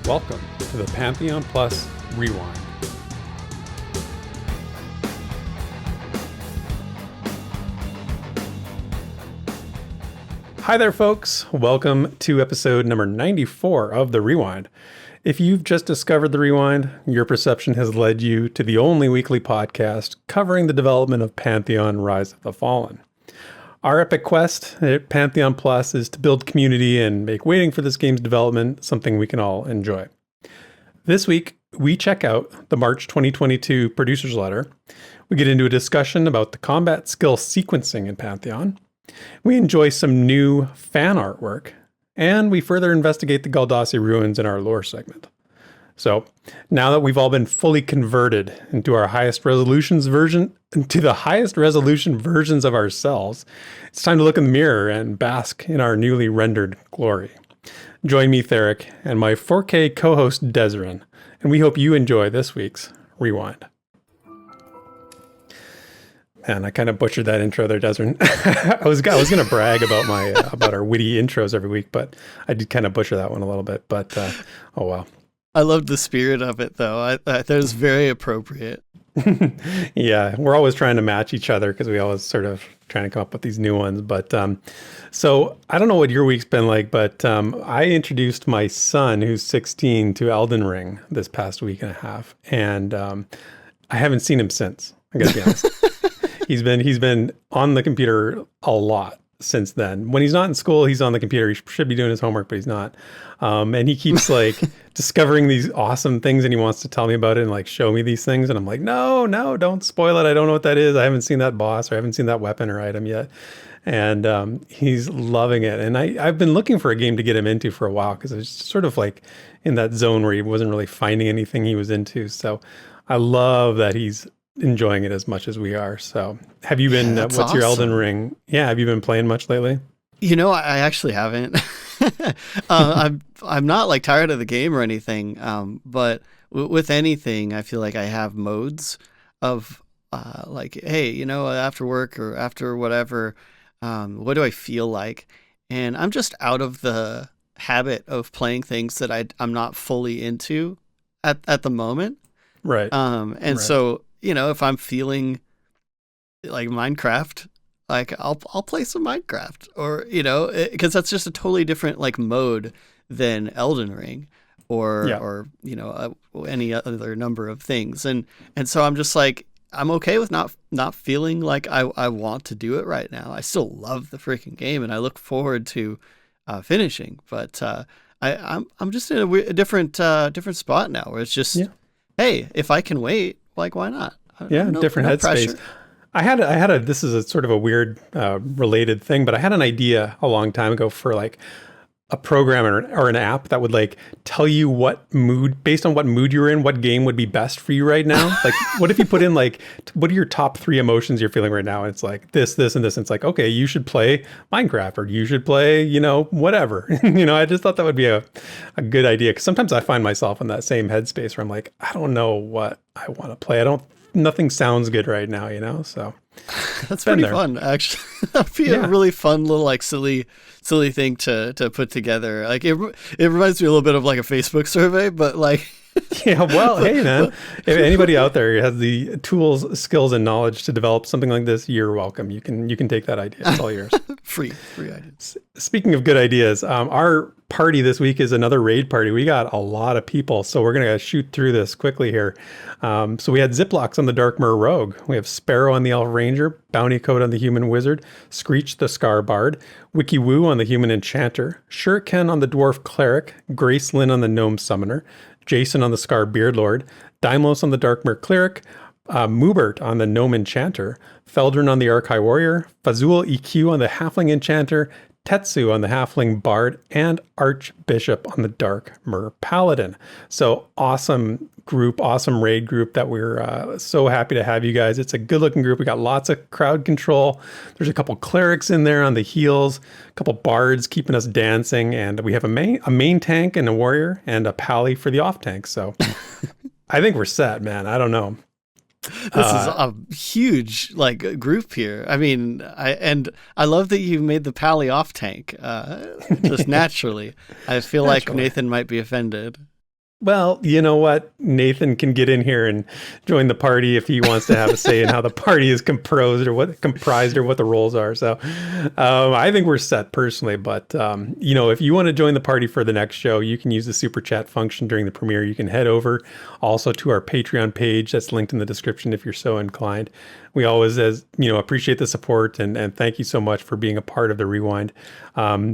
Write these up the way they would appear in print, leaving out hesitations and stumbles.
Welcome to the Pantheon Plus Rewind. Hi there, folks. Welcome to episode number 94 of The Rewind. If you've just discovered The Rewind, your perception has led you to the only weekly podcast covering the development of Pantheon Rise of the Fallen. Our epic quest at Pantheon Plus is to build community and make waiting for this game's development something we can all enjoy. This week, we check out the March 2022 producer's letter. We get into a discussion about the combat skill sequencing in Pantheon. We enjoy some new fan artwork, and we further investigate the Galdassi ruins in our lore segment. So, now that we've all been fully converted into the highest resolution versions of ourselves, it's time to look in the mirror and bask in our newly rendered glory. Join me, Theric, and my 4K co-host, Desrin, and we hope you enjoy this week's Rewind. Man, I kind of butchered that intro there, Desrin. I was going to brag about about our witty intros every week, but I did kind of butcher that one a little bit. But oh well. I loved the spirit of it, though. I thought it was very appropriate. Yeah, we're always trying to match each other because we always sort of trying to come up with these new ones. But so I don't know what your week's been like, but I introduced my son, who's 16, to Elden Ring this past week and a half, and I haven't seen him since. I gotta be honest. He's been on the computer a lot since then. When he's not in school, he's on the computer. He should be doing his homework, but he's not. And he keeps like discovering these awesome things, and he wants to tell me about it and like show me these things. And I'm like, no, don't spoil it. I don't know what that is. I haven't seen that boss, or I haven't seen that weapon or item yet. And he's loving it. And I've been looking for a game to get him into for a while because I was sort of like in that zone where he wasn't really finding anything he was into. So I love that he's enjoying it as much as we are. So have you been, what's awesome. Your Elden Ring? Yeah. Have you been playing much lately? You know, I actually haven't. I'm not like tired of the game or anything. But with anything, I feel like I have modes of like, hey, you know, after work or after whatever, what do I feel like? And I'm just out of the habit of playing things that I'm not fully into at the moment. Right. And so, you know, if I'm feeling like Minecraft, like I'll play some Minecraft, or, you know, because that's just a totally different like mode than Elden Ring or, you know, any other number of things. And so I'm just like, I'm okay with not feeling like I want to do it right now. I still love the freaking game and I look forward to finishing, but I'm just in a different spot now where it's just, hey, if I can wait, like, why not? Different headspace. I had a, this is a sort of a weird related thing, but I had an idea a long time ago for like a program or an app that would like tell you what mood, based on what mood you're in, what game would be best for you right now. Like, what if you put in like, what are your top 3 emotions you're feeling right now? And it's like this, and this. And it's like, okay, you should play Minecraft, or you should play, you know, whatever. You know, I just thought that would be a good idea. Cause sometimes I find myself in that same headspace where I'm like, I don't know what I want to play. Nothing sounds good right now, you know? So that's pretty fun, actually. That'd be a really fun little like silly thing to put together. Like it reminds me a little bit of like a Facebook survey, but like yeah, well, hey man, if anybody out there has the tools, skills, and knowledge to develop something like this, you're welcome. You can take that idea. It's all yours. Free ideas. Speaking of good ideas, our party this week is another raid party. We got a lot of people, so we're gonna shoot through this quickly here. So we had Ziplocks on the Darkmer Rogue. We have Sparrow on the Elf Ranger, Bounty Code on the Human Wizard, Screech the Scar Bard, Wiki Woo on the Human Enchanter, Shuriken on the Dwarf Cleric, Grace Lynn on the Gnome Summoner, Jason on the Scar Beardlord, Daimlos on the Darkmer Cleric, Moobert on the Gnome Enchanter, Feldrin on the Archai Warrior, Fazul EQ on the Halfling Enchanter, Tetsu on the Halfling Bard, and Archbishop on the Darkmer Paladin. So awesome group, awesome raid group that we're so happy to have you guys. It's a good looking group. We got lots of crowd control. There's a couple clerics in there on the heels, a couple bards keeping us dancing, and we have a main tank and a warrior and a pally for the off tank. So I think we're set, man. I don't know. This is a huge like group here. I mean, I love that you made the pally off tank just naturally. I feel like Nathan might be offended. Well, you know what? Nathan can get in here and join the party if he wants to have a say in how the party is comprised or what the roles are. So I think we're set personally. But, if you want to join the party for the next show, you can use the super chat function during the premiere. You can head over also to our Patreon page. That's linked in the description if you're so inclined. We always, appreciate the support and thank you so much for being a part of the Rewind.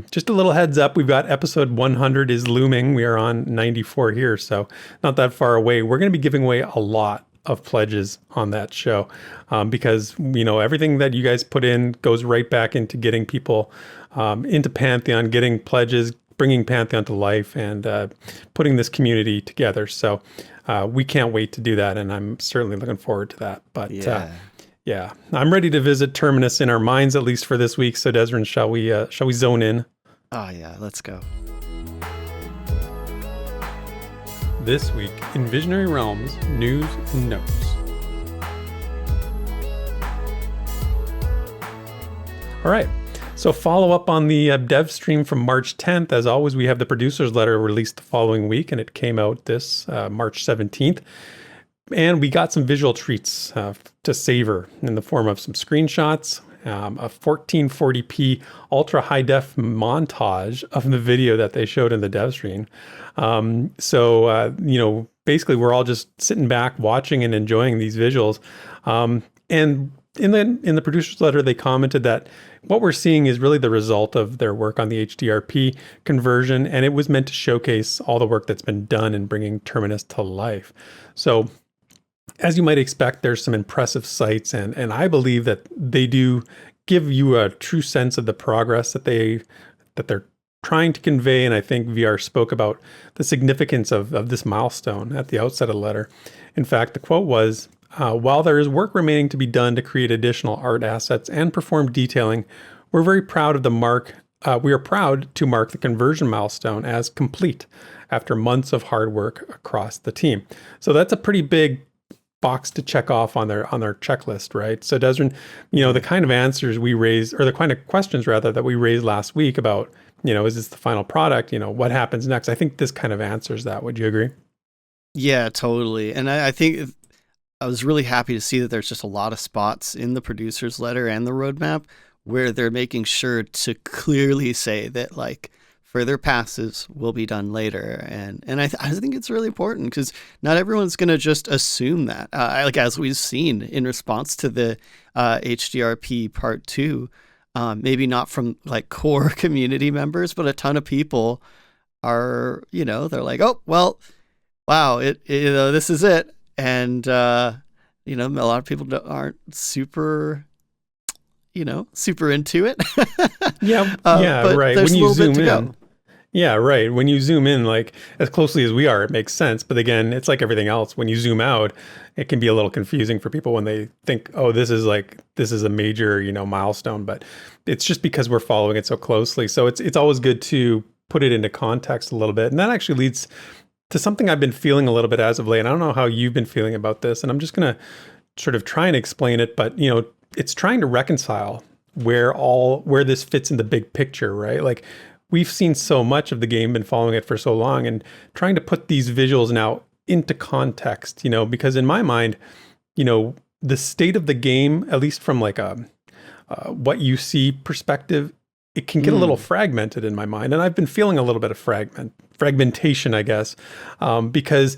Just a little heads up, we've got episode 100 is looming. We are on 94 here, so not that far away. We're going to be giving away a lot of pledges on that show because, everything that you guys put in goes right back into getting people into Pantheon, getting pledges, bringing Pantheon to life, and putting this community together. So we can't wait to do that, and I'm certainly looking forward to that. But yeah, I'm ready to visit Terminus in our minds, at least for this week. So Desrin, shall we zone in? Oh yeah, let's go. This week in Visionary Realms news and notes. All right. So follow up on the dev stream from March 10th. As always, we have the producer's letter released the following week, and it came out this March 17th. And we got some visual treats to savor in the form of some screenshots, a 1440p ultra high def montage of the video that they showed in the dev stream. Basically we're all just sitting back watching and enjoying these visuals. And in the producer's letter, they commented that what we're seeing is really the result of their work on the HDRP conversion, and it was meant to showcase all the work that's been done in bringing Terminus to life. So as you might expect, there's some impressive sights, and I believe that they do give you a true sense of the progress that they're trying to convey. And I think VR spoke about the significance of this milestone at the outset of the letter. In fact, the quote was, while there is work remaining to be done to create additional art assets and perform detailing, we're very proud of we are proud to mark the conversion milestone as complete after months of hard work across the team. So that's a pretty big box to check off on their checklist, right? So Desrin, the kind of answers we raised, or the kind of questions rather that we raised last week about, is this the final product? What happens next? I think this kind of answers that. Would you agree? Yeah, totally. And I think I was really happy to see that there's just a lot of spots in the producer's letter and the roadmap where they're making sure to clearly say that further passes will be done later. And I think it's really important because not everyone's going to just assume that. As we've seen in response to the HDRP Part 2, maybe not from core community members, but a ton of people are, they're like, oh, well, wow, this is it. And, a lot of people aren't super into it. Right. There's when you zoom in, go. Yeah, right. When you zoom in, as closely as we are, it makes sense. But again, it's like everything else. When you zoom out, it can be a little confusing for people when they think, oh, this is a major, milestone. But it's just because we're following it so closely. So it's always good to put it into context a little bit. And that actually leads to something I've been feeling a little bit as of late. And I don't know how you've been feeling about this. And I'm just going to sort of try and explain it. But, it's trying to reconcile where this fits in the big picture, right? We've seen so much of the game, been following it for so long, and trying to put these visuals now into context, because in my mind, the state of the game, at least from what you see perspective, it can get a little fragmented in my mind. And I've been feeling a little bit of fragmentation, I guess, because,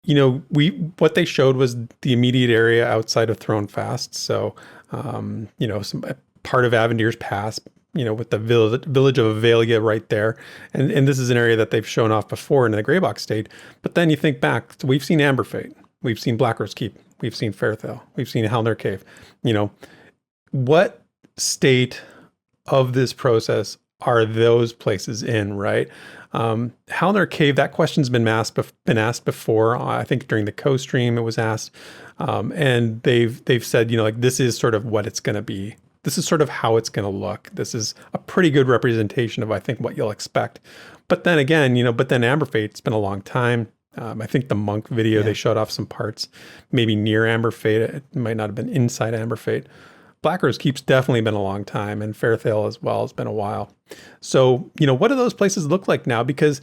what they showed was the immediate area outside of Throne Fast. So, some part of Avendir's Pass, with the village of Avelia right there. And this is an area that they've shown off before in the Greybox state. But then you think back, so we've seen Amberfate, we've seen Blackrose Keep, we've seen Fairthale, we've seen Halner Cave. What state of this process are those places in, right? Halner Cave, that question's been asked before. I think during the co-stream it was asked. And they've said, this is sort of what it's going to be. This is sort of how it's going to look. This is a pretty good representation of, I think, what you'll expect. But then again, Amberfate, it's been a long time. I think the Monk video, they showed off some parts, maybe near Amberfate. It might not have been inside Amberfate. Blackrose Keep's definitely been a long time, and Fairthale as well has been a while. So, what do those places look like now? Because,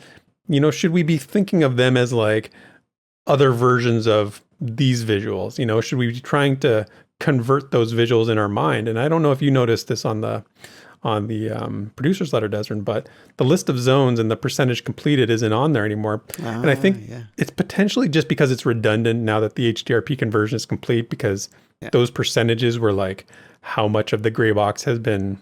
should we be thinking of them as like other versions of these visuals? Should we be trying to convert those visuals in our mind? And I don't know if you noticed this on the producer's letter, Desrin, but the list of zones and the percentage completed isn't on there anymore. And I think it's potentially just because it's redundant now that the HDRP conversion is complete, because those percentages were like how much of the gray box has been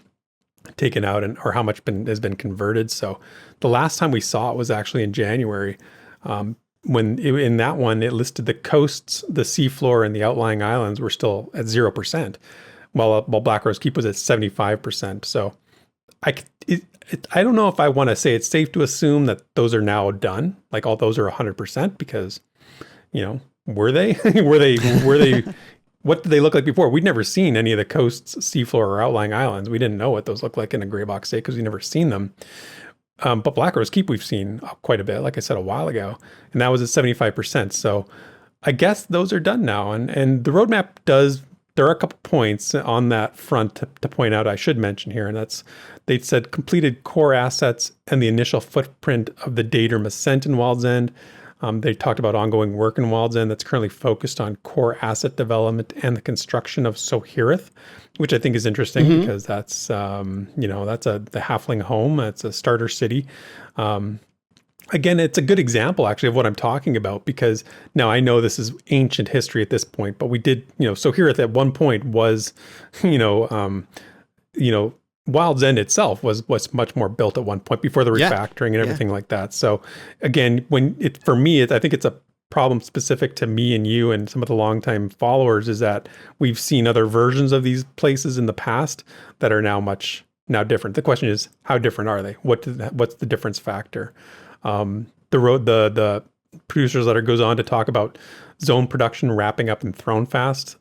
taken out or how much has been converted. So the last time we saw it was actually in January. In that one, it listed the coasts, the seafloor, and the outlying islands were still at 0%. While Black Rose Keep was at 75%. So I don't know if I want to say it's safe to assume that those are now done, like all those are 100%, because, were they? were they? What did they look like before? We'd never seen any of the coasts, seafloor, or outlying islands. We didn't know what those looked like in a gray box state because we never seen them. But Black Rose Keep we've seen quite a bit, like I said a while ago, and that was at 75%. So I guess those are done now, and the roadmap does. There are a couple points on that front to point out I should mention here, and that's they said completed core assets and the initial footprint of the Daedrum Ascent in Wild's End. They talked about ongoing work in Wild's End that's currently focused on core asset development and the construction of Sohirith, which I think is interesting because that's the halfling home. That's a starter city. Again, it's a good example, actually, of what I'm talking about, because now I know this is ancient history at this point, but we did, Sohirith at one point was, Wild's End itself was much more built at one point before the refactoring and everything like that. So again, for me, I think it's a problem specific to me and you and some of the longtime followers, is that we've seen other versions of these places in the past that are now different. The question is, how different are they? What's the difference factor? The producer's letter goes on to talk about zone production wrapping up in Thronefast,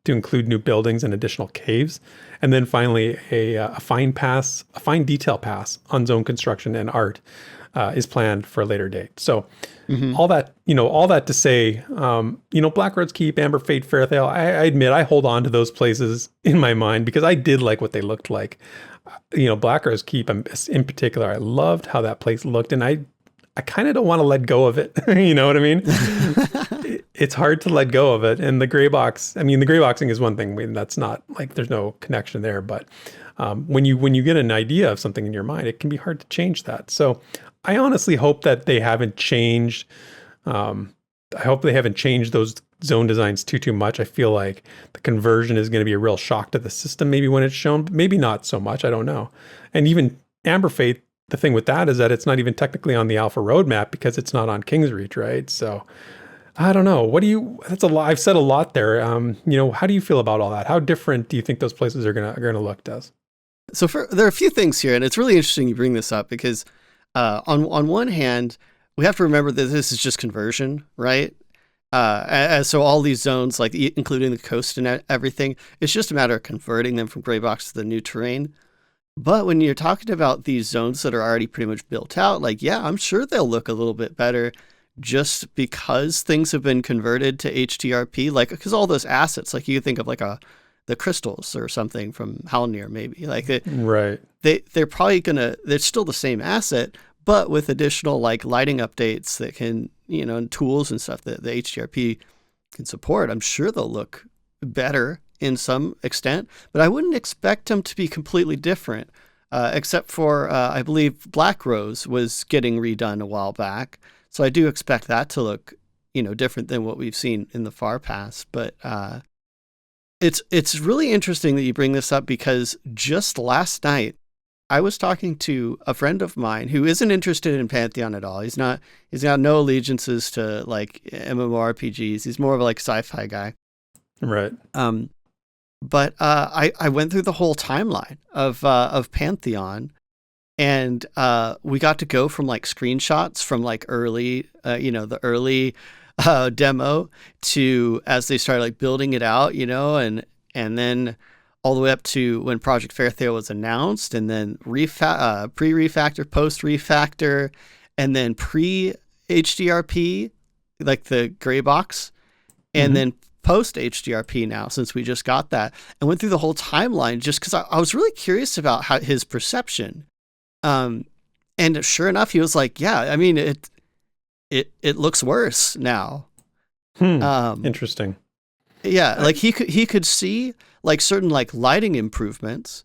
to include new buildings and additional caves. And then finally, a fine detail pass on zone construction and art is planned for a later date. So all that to say, Black Rose Keep, Amber Fate, Fairthale, I admit I hold on to those places in my mind because I did like what they looked like. Black Rose Keep in particular, I loved how that place looked, and I kind of don't want to let go of it. You know what I mean? It's hard to let go of it. And the gray boxing is one thing. That's not like there's no connection there. But when you get an idea of something in your mind, it can be hard to change that. So I honestly hope that they haven't changed. I hope they haven't changed those zone designs too much. I feel like the conversion is going to be a real shock to the system maybe when it's shown, but maybe not so much. I don't know. And even Amber Fate, the thing with that is that it's not even technically on the alpha roadmap because it's not on King's Reach, right? So I don't know. That's a lot. I've said a lot there. How do you feel about all that? How different do you think those places are gonna look, Des? So there are a few things here, and it's really interesting you bring this up because on one hand, we have to remember that this is just conversion, right? So all these zones, like including the coast and everything, it's just a matter of converting them from gray box to the new terrain. But when you're talking about these zones that are already pretty much built out, I'm sure they'll look a little bit better just because things have been converted to HDRP, because all those assets, you could think of the crystals or something from Halnir, maybe right. They're probably they're still the same asset, but with additional lighting updates that can, and tools and stuff that the HDRP can support, I'm sure they'll look better in some extent, but I wouldn't expect them to be completely different, except for, I believe Black Rose was getting redone a while back. So I do expect that to look, different than what we've seen in the far past. But it's really interesting that you bring this up because just last night, I was talking to a friend of mine who isn't interested in Pantheon at all. He's got no allegiances to MMORPGs. He's more of a sci-fi guy. Right. But I went through the whole timeline of Pantheon, and we got to go from screenshots from early, the early demo to as they started building it out, and then all the way up to when Project Fairthale was announced, and then pre-refactor, post-refactor, and then pre-HDRP, the gray box, and then post-HDRP now, since we just got that, and went through the whole timeline just because I was really curious about his perception. And sure enough, he was like, yeah, I mean, it looks worse now. Interesting. Yeah, like he could see like certain like lighting improvements,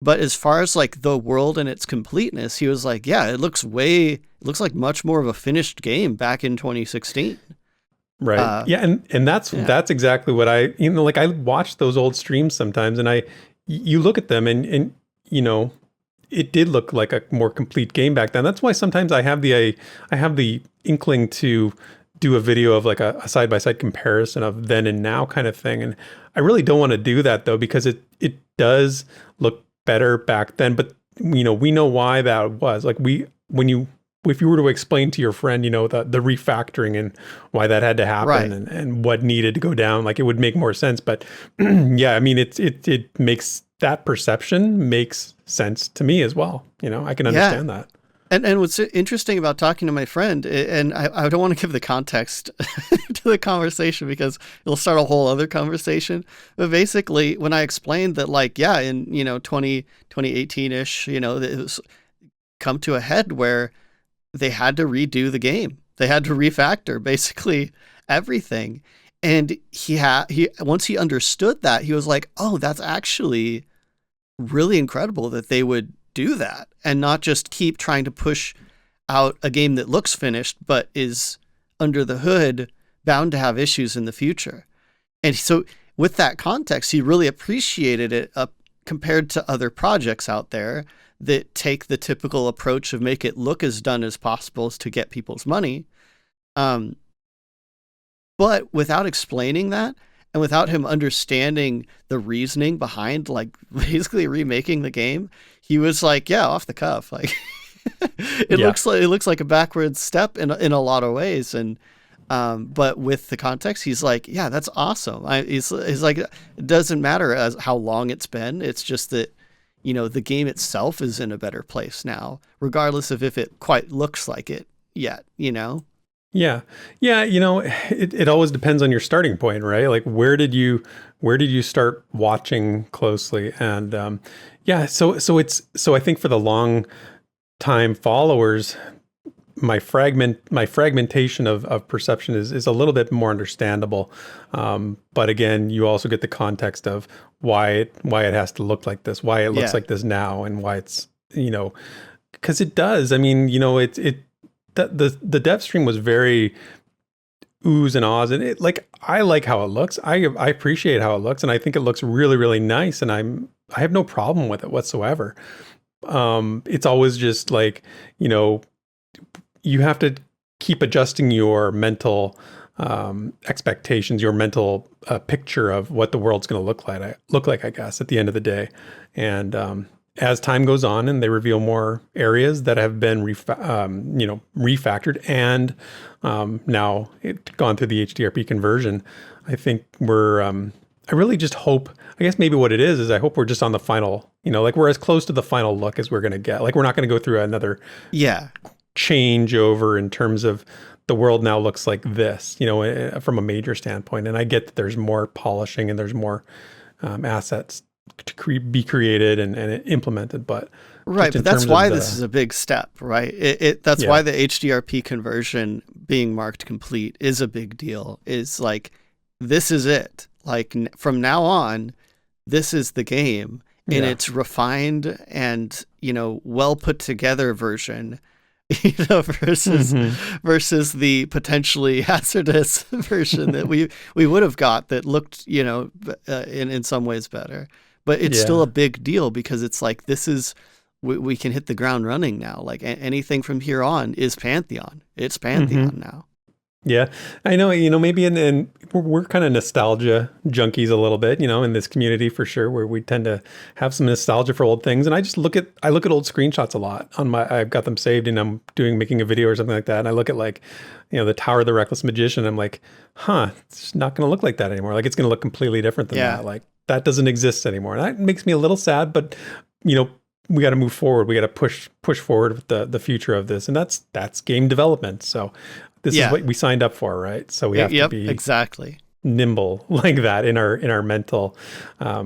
but as far as like the world and its completeness, he was like, yeah, it looks like much more of a finished game back in 2016. Right. Yeah, and that's exactly what like I watch those old streams sometimes, and you look at them and you know, it did look like a more complete game back then. That's why sometimes I have the inkling to do a video of like a side-by-side comparison of then and now kind of thing. And I really don't want to do that though, because it does look better back then. But you know, we know why that was. Like if you were to explain to your friend, you know, the refactoring and why that had to happen, Right. and what needed to go down, like it would make more sense. But yeah, I mean, it makes that perception makes sense to me as well. You know, I can understand that. And what's interesting about talking to my friend, and I don't want to give the context to the conversation because it'll start a whole other conversation. But basically, when I explained that, like, yeah, in, you know, 2018-ish, you know, it was come to a head where they had to redo the game. They had to refactor basically everything. And he once he understood that, he was like, oh, that's actually really incredible that they would do that and not just keep trying to push out a game that looks finished but is under the hood bound to have issues in the future. And so with that context, he really appreciated it compared to other projects out there that take the typical approach of make it look as done as possible to get people's money. But without explaining that, and without him understanding the reasoning behind like basically remaking the game, he was like, yeah, off the cuff. Like it looks like a backwards step in a lot of ways. And but with the context, he's like, yeah, that's awesome. He's like, it doesn't matter as how long it's been. It's just that, you know, the game itself is in a better place now, regardless of if it quite looks like it yet, you know? Yeah. Yeah. You know, it always depends on your starting point, right? Like where did you start watching closely? And yeah, so I think for the long time followers, my fragmentation of perception is a little bit more understandable. But again, you also get the context of why it has to look like this, why it looks like this now, and why it's, you know, because it does. I mean, you know, the dev stream was very oohs and ahs, and I like how it looks. I appreciate how it looks, and I think it looks really, really nice, and I have no problem with it whatsoever. It's always just like, you know, you have to keep adjusting your mental expectations, your mental picture of what the world's going to look like, I guess, at the end of the day. And as time goes on and they reveal more areas that have been refactored and now gone through the HDRP conversion, I think I really just hope, I guess maybe what it is I hope we're just on the final, you know, like we're as close to the final look as we're going to get. Like we're not going to go through another changeover in terms of the world now looks like this, you know, from a major standpoint. And I get that there's more polishing and there's more assets to be created and implemented, but right. But that's why this is a big step, right? That's why the HDRP conversion being marked complete is a big deal. Is like, this is it. Like from now on, this is the game in its refined and, you know, well put together version, you know, versus the potentially hazardous version that we would have got that looked, you know, in some ways better. But it's still a big deal because it's like, this is, we can hit the ground running now. Like anything from here on is Pantheon. It's Pantheon now. Yeah, I know, you know, maybe and we're kind of nostalgia junkies a little bit, you know, in this community for sure, where we tend to have some nostalgia for old things. And I just look at old screenshots a lot I've got them saved and I'm making a video or something like that. And I look at like, you know, the Tower of the Reckless Magician. I'm like, it's not going to look like that anymore. Like it's going to look completely different than that. Like that doesn't exist anymore. And that makes me a little sad, but you know, we got to move forward. We got to push forward with the future of this. And that's game development. So this is what we signed up for, right? So we have to be exactly nimble like that in our mental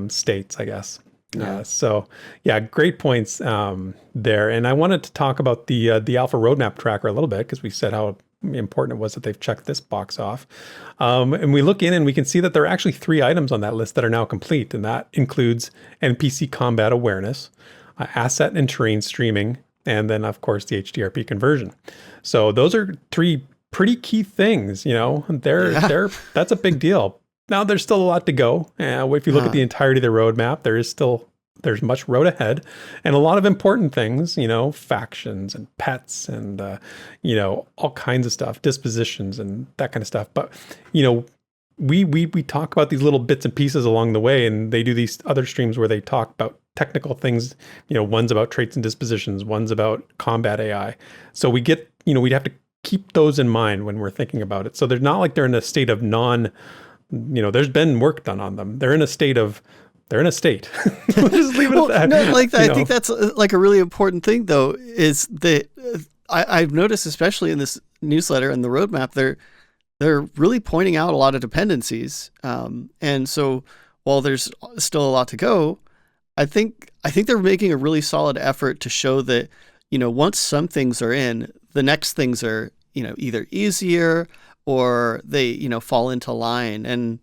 states, I guess. Yeah. So yeah, great points there. And I wanted to talk about the alpha roadmap tracker a little bit because we said how important it was that they've checked this box off. And we look in and we can see that there are actually 3 items on that list that are now complete. And that includes NPC combat awareness, asset and terrain streaming, and then of course the HDRP conversion. So those are 3 pretty key things, you know, that's a big deal. Now there's still a lot to go. If you look at the entirety of the roadmap, there's much road ahead and a lot of important things, you know, factions and pets and, you know, all kinds of stuff, dispositions and that kind of stuff. But, you know, we talk about these little bits and pieces along the way, and they do these other streams where they talk about technical things, you know, one's about traits and dispositions, one's about combat AI. So we get, you know, we'd have to keep those in mind when we're thinking about it. So they're not like they're in a state of you know, there's been work done on them. They're in a state. We'll just leave it at that. No, like I think that's like a really important thing, though, is that I've noticed, especially in this newsletter and the roadmap, they're really pointing out a lot of dependencies. And so while there's still a lot to go, I think they're making a really solid effort to show that, you know, once some things are in, the next things are, you know, either easier or they, you know, fall into line. And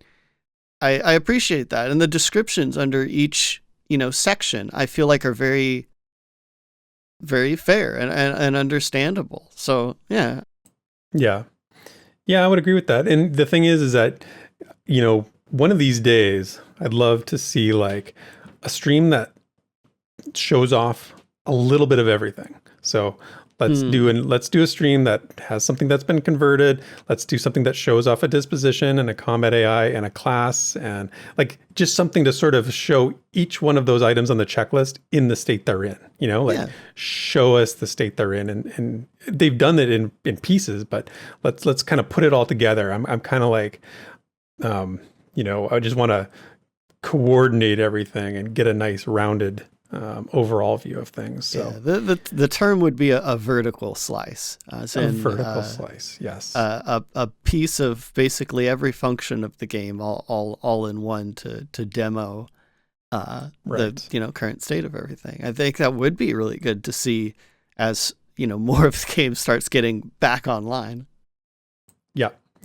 I appreciate that. And the descriptions under each, you know, section, I feel like are very, very fair and understandable. So, yeah. Yeah. Yeah, I would agree with that. And the thing is that, you know, one of these days, I'd love to see like a stream that shows off a little bit of everything. So let's do a stream that has something that's been converted. Let's do something that shows off a disposition and a combat AI and a class, and like just something to sort of show each one of those items on the checklist in the state they're in, you know, like show us the state they're in. And they've done it in pieces, but let's kind of put it all together. I'm kind of like, you know, I just want to coordinate everything and get a nice rounded overall view of things. So the term would be a vertical slice. Vertical slice, yes. A piece of basically every function of the game, all in one to demo the, you know, current state of everything. I think that would be really good to see as, you know, more of the game starts getting back online.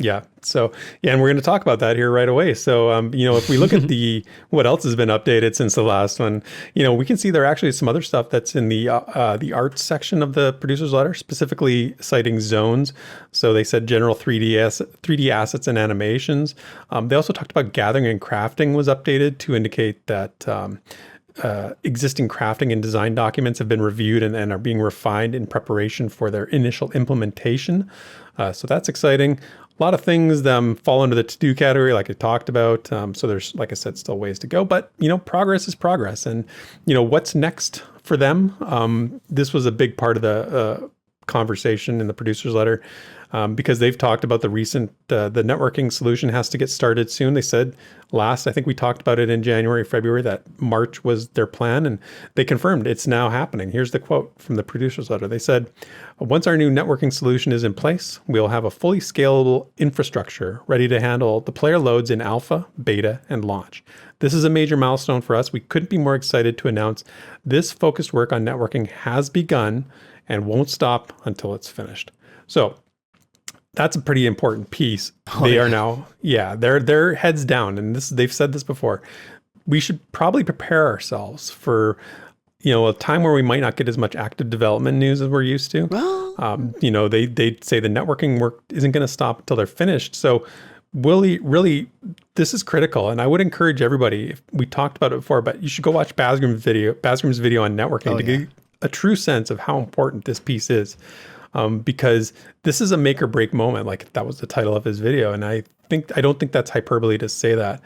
Yeah. So, yeah, and we're going to talk about that here right away. So, you know, if we look at what else has been updated since the last one, you know, we can see there are actually some other stuff that's in the arts section of the producer's letter, specifically citing zones. So they said general 3D assets and animations. They also talked about gathering and crafting was updated to indicate that existing crafting and design documents have been reviewed and are being refined in preparation for their initial implementation. So that's exciting. A lot of things fall under the to-do category, like I talked about. So there's, like I said, still ways to go. But, you know, progress is progress. And, you know, what's next for them? This was a big part of the conversation in the producer's letter because they've talked about the recent, the networking solution has to get started soon. They said I think we talked about it in January, February, that March was their plan, and they confirmed it's now happening. Here's the quote from the producer's letter. They said, once our new networking solution is in place, we'll have a fully scalable infrastructure ready to handle the player loads in alpha, beta, and launch. This is a major milestone for us. We couldn't be more excited to announce this focused work on networking has begun and won't stop until it's finished. So that's a pretty important piece. Are now, they're heads down. And they've said this before. We should probably prepare ourselves for, you know, a time where we might not get as much active development news as we're used to. Well, you know, they say the networking work isn't going to stop until they're finished. So really, this is critical. And I would encourage everybody, if we talked about it before, but you should go watch Bazgrim's video on networking to get a true sense of how important this piece is. Because this is a make or break moment. Like that was the title of his video. And I don't think that's hyperbole to say that.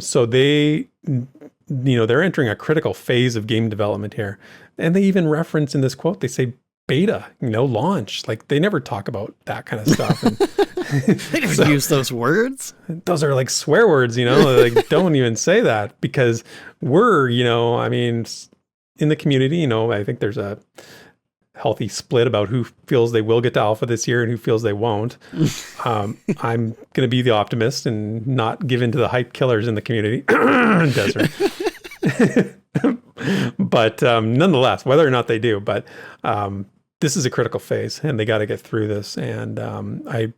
So they, you know, they're entering a critical phase of game development here. And they even reference in this quote, they say beta, you know, launch. Like they never talk about that kind of stuff. And they never use those words. Those are like swear words, you know, like don't even say that because we're, you know, I mean, in the community, you know, I think there's a healthy split about who feels they will get to alpha this year and who feels they won't. I'm going to be the optimist and not give in to the hype killers in the community. Desert. But nonetheless, whether or not they do, but this is a critical phase, and they got to get through this. And I,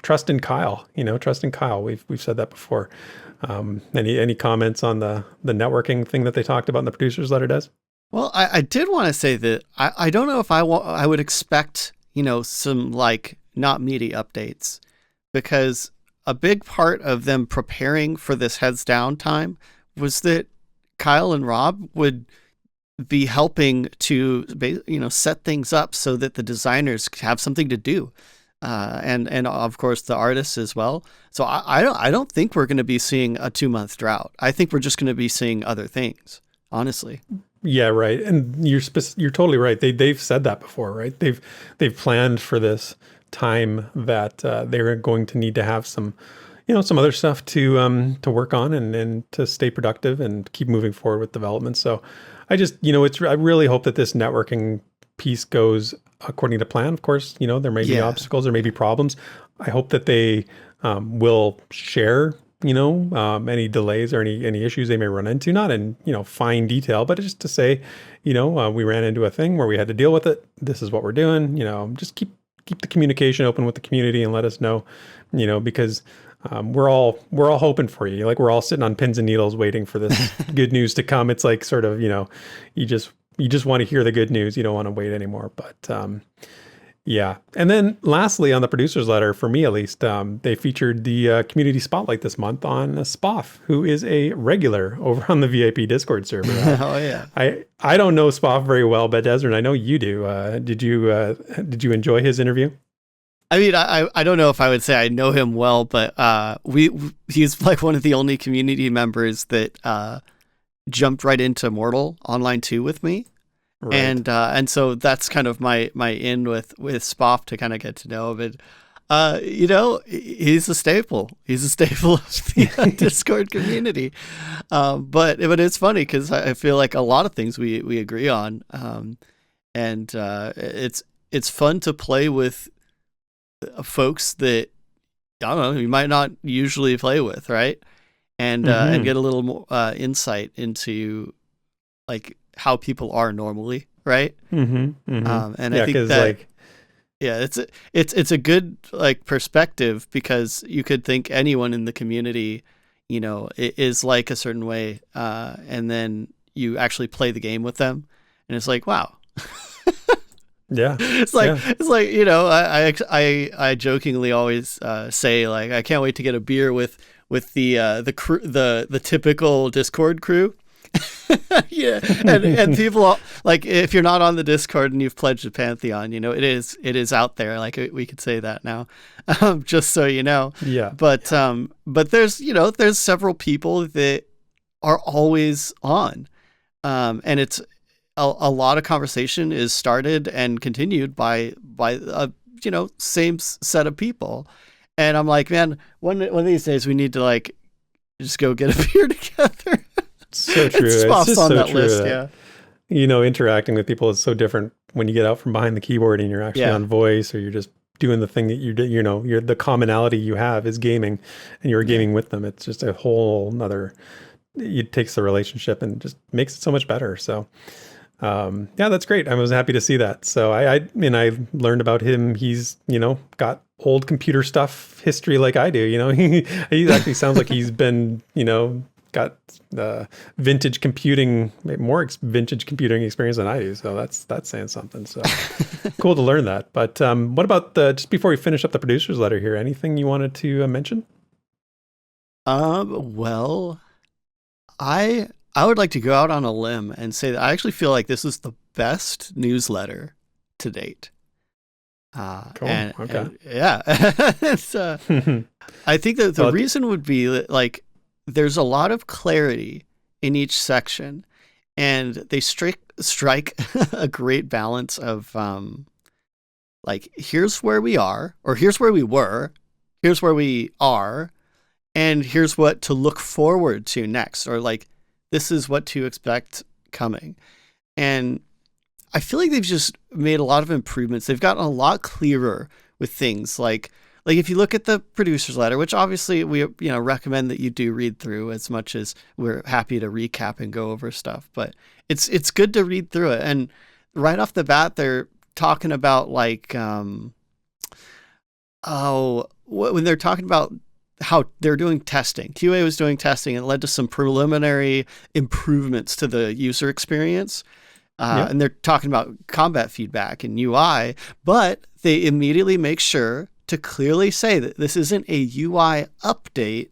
trust in Kyle. Trust in Kyle. We've said that before. Any comments on the networking thing that they talked about in the producer's letter, Des? Well, I did want to say that I don't know if I would expect, some like not meaty updates, because a big part of them preparing for this heads down time was that Kyle and Rob would be helping to, set things up so that the designers have something to do. And of course the artists as well. So I don't think we're going to be seeing a 2-month drought. I think we're just going to be seeing other things, honestly. Yeah, right. And you're totally right. They've said that before, right? They've planned for this time that they're going to need to have some other stuff to work on and to stay productive and keep moving forward with development. So I just, I really hope that this networking piece goes according to plan. Of course, there may be obstacles, there may be problems. I hope that they will share, any delays or any issues they may run into, not in, fine detail, but just to say, we ran into a thing where we had to deal with it. This is what we're doing, just keep the communication open with the community and let us know, because we're all hoping for you. Like, we're all sitting on pins and needles waiting for this good news to come. It's like sort of, you just want to hear the good news. You don't want to wait anymore. But yeah. And then lastly, on the producer's letter, for me at least, they featured the community spotlight this month on Spoff, who is a regular over on the VIP Discord server. Oh yeah. I don't know Spoff very well, but Desmond, I know you do. Did you enjoy his interview? I mean, I don't know if I would say I know him well, but he's like one of the only community members that jumped right into Mortal Online 2 with me. Right. And so that's kind of my in with Spoff to kind of get to know him. And he's a staple. He's a staple of the Discord community. But it's funny because I feel like a lot of things we agree on. And it's fun to play with folks that, I don't know, you might not usually play with, right? And get a little more insight into like how people are normally, right? And I think that it's a good like perspective, because you could think anyone in the community, is like a certain way, and then you actually play the game with them, and it's like, wow. Yeah, it's like I jokingly always say, like, I can't wait to get a beer with the crew, the typical Discord crew. Yeah, and people, like, if you're not on the Discord and you've pledged to Pantheon, it is out there. Like, we could say that now, just so you know. Yeah. But there's several people that are always on, and it's a lot of conversation is started and continued by a same set of people, and I'm like, man, one of these days we need to like just go get a beer together. So true. It's just on so that true list, that, interacting with people is so different when you get out from behind the keyboard and you're actually on voice, or you're just doing the thing that you do. You're the commonality you have is gaming, and you're gaming with them. It's just a whole nother. It takes the relationship and just makes it so much better. So, that's great. I was happy to see that. So I learned about him. He's got old computer stuff history like I do. He actually sounds like he's been got vintage computing experience than I do. So that's saying something. So cool to learn that. But what about just before we finish up the producer's letter here, anything you wanted to mention? Well, I would like to go out on a limb and say that I actually feel like this is the best newsletter to date. Cool. Okay. And, yeah. It's, I think that the reason would be that, like, there's a lot of clarity in each section, and they strike a great balance of like, here's where we are, or here's where we were, here's where we are, and here's what to look forward to next, or like, this is what to expect coming. And I feel like they've just made a lot of improvements. They've gotten a lot clearer with things like like if you look at the producer's letter, which obviously we recommend that you do read through, as much as we're happy to recap and go over stuff, but it's good to read through it. And right off the bat, they're talking about like when they're talking about how they're doing testing. QA was doing testing, and it led to some preliminary improvements to the user experience. And they're talking about combat feedback and UI, but they immediately make sure to clearly say that this isn't a UI update,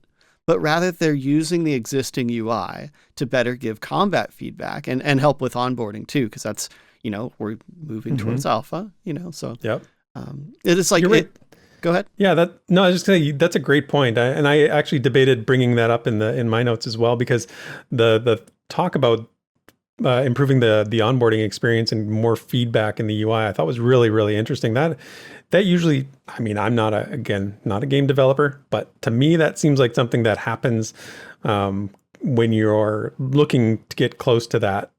but rather they're using the existing UI to better give combat feedback and help with onboarding too, because that's, we're moving towards alpha, so it's like, You're right. Go ahead. Yeah, I was just saying that's a great point. And I actually debated bringing that up in my notes as well, because the talk about improving the onboarding experience and more feedback in the UI, I thought was really, really interesting. That usually, I mean, I'm not a game developer, but to me, that seems like something that happens when you're looking to get close to that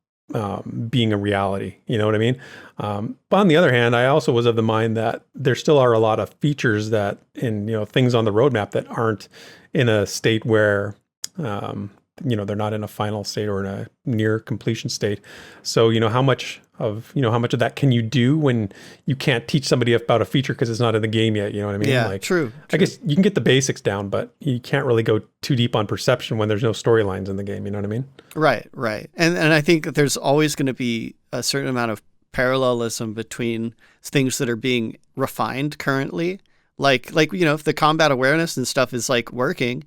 being a reality. You know what I mean? But on the other hand, I also was of the mind that there still are a lot of features that, things on the roadmap that aren't in a state where, they're not in a final state or in a near completion state. So, how much of that can you do when you can't teach somebody about a feature because it's not in the game yet? You know what I mean? Yeah, true. I guess you can get the basics down, but you can't really go too deep on perception when there's no storylines in the game. You know what I mean? Right. And I think that there's always going to be a certain amount of parallelism between things that are being refined currently. Like, if the combat awareness and stuff is like working,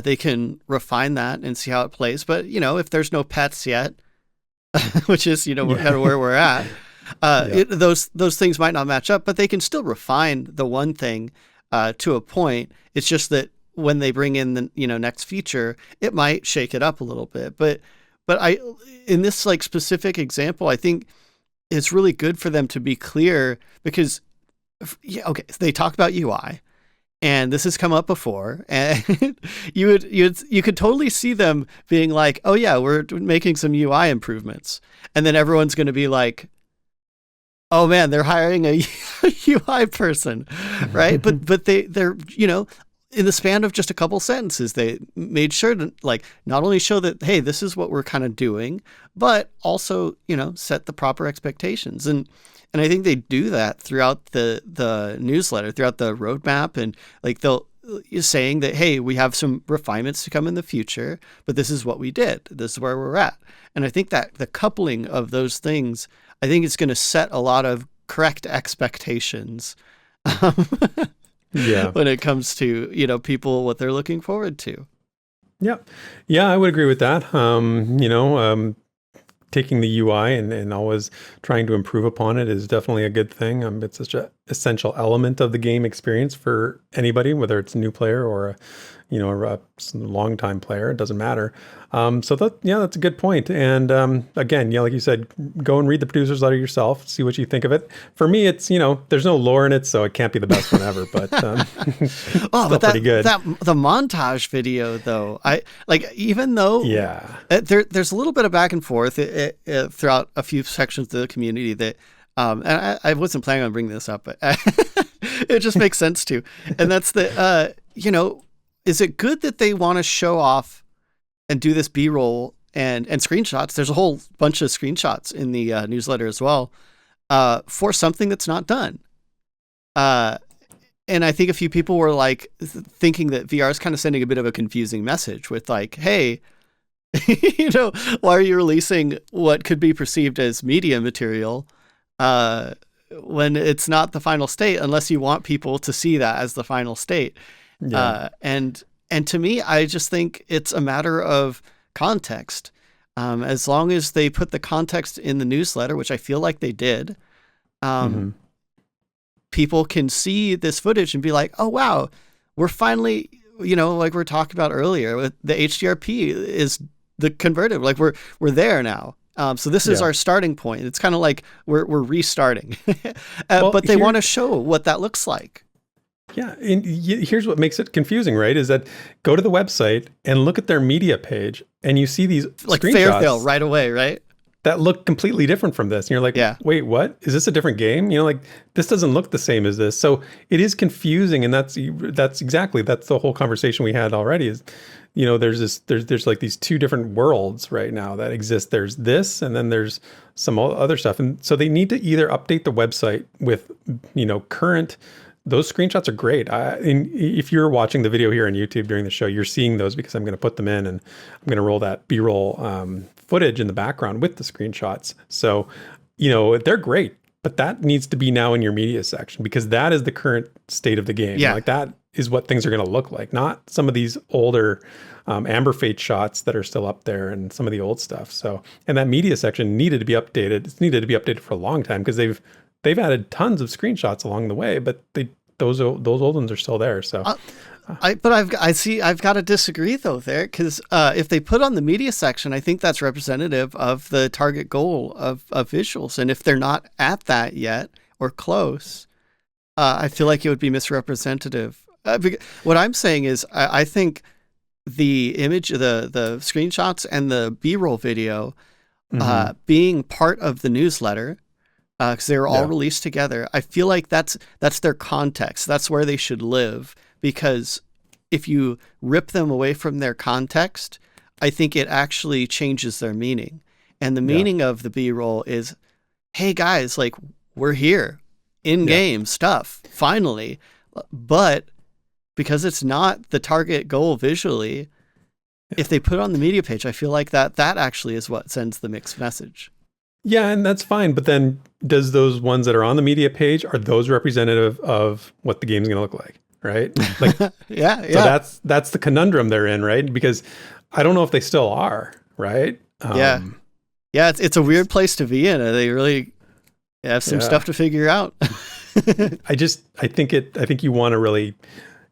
they can refine that and see how it plays. But, if there's no pets yet, which is, kind of where we're at, those things might not match up, but they can still refine the one thing to a point. It's just that when they bring in the, next feature, it might shake it up a little bit. But in this like specific example, I think it's really good for them to be clear because, they talk about UI. And this has come up before, and you could totally see them being like, "Oh yeah, we're making some UI improvements," and then everyone's going to be like, "Oh man, they're hiring a UI person," right? but they're in the span of just a couple sentences, they made sure to like not only show that, hey, this is what we're kind of doing, but also set the proper expectations. And I think they do that throughout the newsletter, throughout the roadmap, and like they'll saying that, hey, we have some refinements to come in the future, but this is what we did. This is where we're at. And I think that the coupling of those things, I think it's going to set a lot of correct expectations when it comes to, people, what they're looking forward to. Yeah. Yeah, I would agree with that. Taking the UI and always trying to improve upon it is definitely a good thing. It's such an essential element of the game experience for anybody, whether it's a new player or a long time player. It doesn't matter. So that's a good point. And again, like you said, go and read the producer's letter yourself, see what you think of it. For me, it's there's no lore in it, so it can't be the best one ever. But still pretty good. The montage video, though, even though there's a little bit of back and forth throughout a few sections of the community that. And I wasn't planning on bringing this up, but it just makes sense to. And that's is it good that they want to show off and do this B-roll and screenshots? There's a whole bunch of screenshots in the newsletter as well for something that's not done. And I think a few people were like thinking that VR is kind of sending a bit of a confusing message with like, hey, why are you releasing what could be perceived as media material when it's not the final state, unless you want people to see that as the final state. Yeah. And to me, I just think it's a matter of context. As long as they put the context in the newsletter, which I feel like they did, people can see this footage and be like, oh, wow, we're finally, like we were talking about earlier, with the HDRP is the converted, like we're there now. So this is our starting point. It's kind of like we're restarting, but they want to show what that looks like. Yeah. And here's what makes it confusing, right? Is that go to the website and look at their media page and you see these like screenshots. fair sale right away, right? that look completely different from this. And you're like, Yeah. wait, what? Is this a different game? You know, like this doesn't look the same as this. So it is confusing. And that's the whole conversation we had already is, you know, there's like these two different worlds right now that exist. There's this, and then there's some other stuff. And so they need to either update the website with, you know, current. Those screenshots are great. And if you're watching the video here on YouTube during the show, you're seeing those because I'm going to put them in, and I'm going to roll that B-roll footage in the background with the screenshots. So, you know, they're great, but that needs to be now in your media section because that is the current state of the game. Yeah. Like that is what things are going to look like, not some of these older Amber Fate shots that are still up there and some of the old stuff. So, and that media section needed to be updated. It's needed to be updated for a long time because they've added tons of screenshots along the way, but those old ones are still there. So, I've got to disagree though there because if they put on the media section, I think that's representative of the target goal of visuals, and if they're not at that yet or close, I feel like it would be misrepresentative. What I'm saying is, I think the image, the screenshots, and the B-roll video being part of the newsletter. Because they were all released together. I feel like that's their context. That's where they should live. Because if you rip them away from their context, I think it actually changes their meaning. And the meaning of the B-roll is, hey guys, like we're here, in-game stuff, finally. But because it's not the target goal visually, if they put it on the media page, I feel like that actually is what sends the mixed message. Yeah, and that's fine. But then does those ones that are on the media page, are those representative of what the game's going to look like? Right? Like, So that's the conundrum they're in, right? Because I don't know if they still are, right? Yeah. It's a weird place to be in. They really have some stuff to figure out. I think you want to really,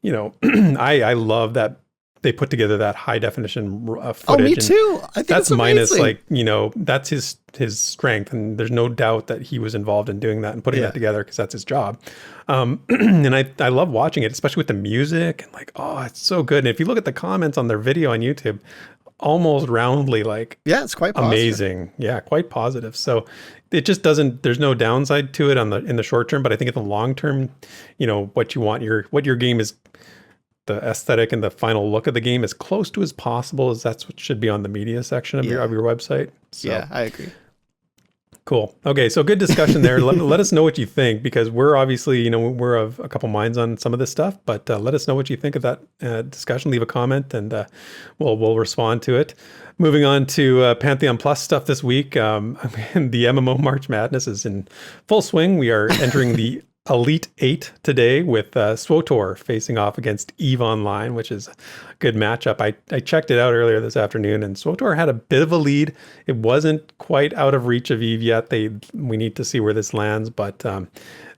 you know, I love that they put together that high definition footage. Oh, me too. I think that's it's minus, amazing. like, you know, that's his strength, and there's no doubt that he was involved in doing that and putting that together because that's his job. And I love watching it, especially with the music and like, oh, it's so good. And if you look at the comments on their video on YouTube, almost roundly like, it's quite positive. Amazing. Yeah, quite positive. So it just doesn't. There's no downside to it in the short term, but I think in the long term, you know, what your game is. The aesthetic and the final look of the game as close to as possible as that's what should be on the media section of your website. So, yeah, I agree. Cool. Okay, so good discussion there. Let us know what you think because we're obviously, you know, we're of a couple minds on some of this stuff, but let us know what you think of that discussion. Leave a comment and we'll respond to it. Moving on to Pantheon Plus stuff this week. The MMO March Madness is in full swing. We are entering the Elite 8 today with SWTOR facing off against EVE Online, which is a good matchup. I checked it out earlier this afternoon, and SWTOR had a bit of a lead. It wasn't quite out of reach of EVE yet. We need to see where this lands, but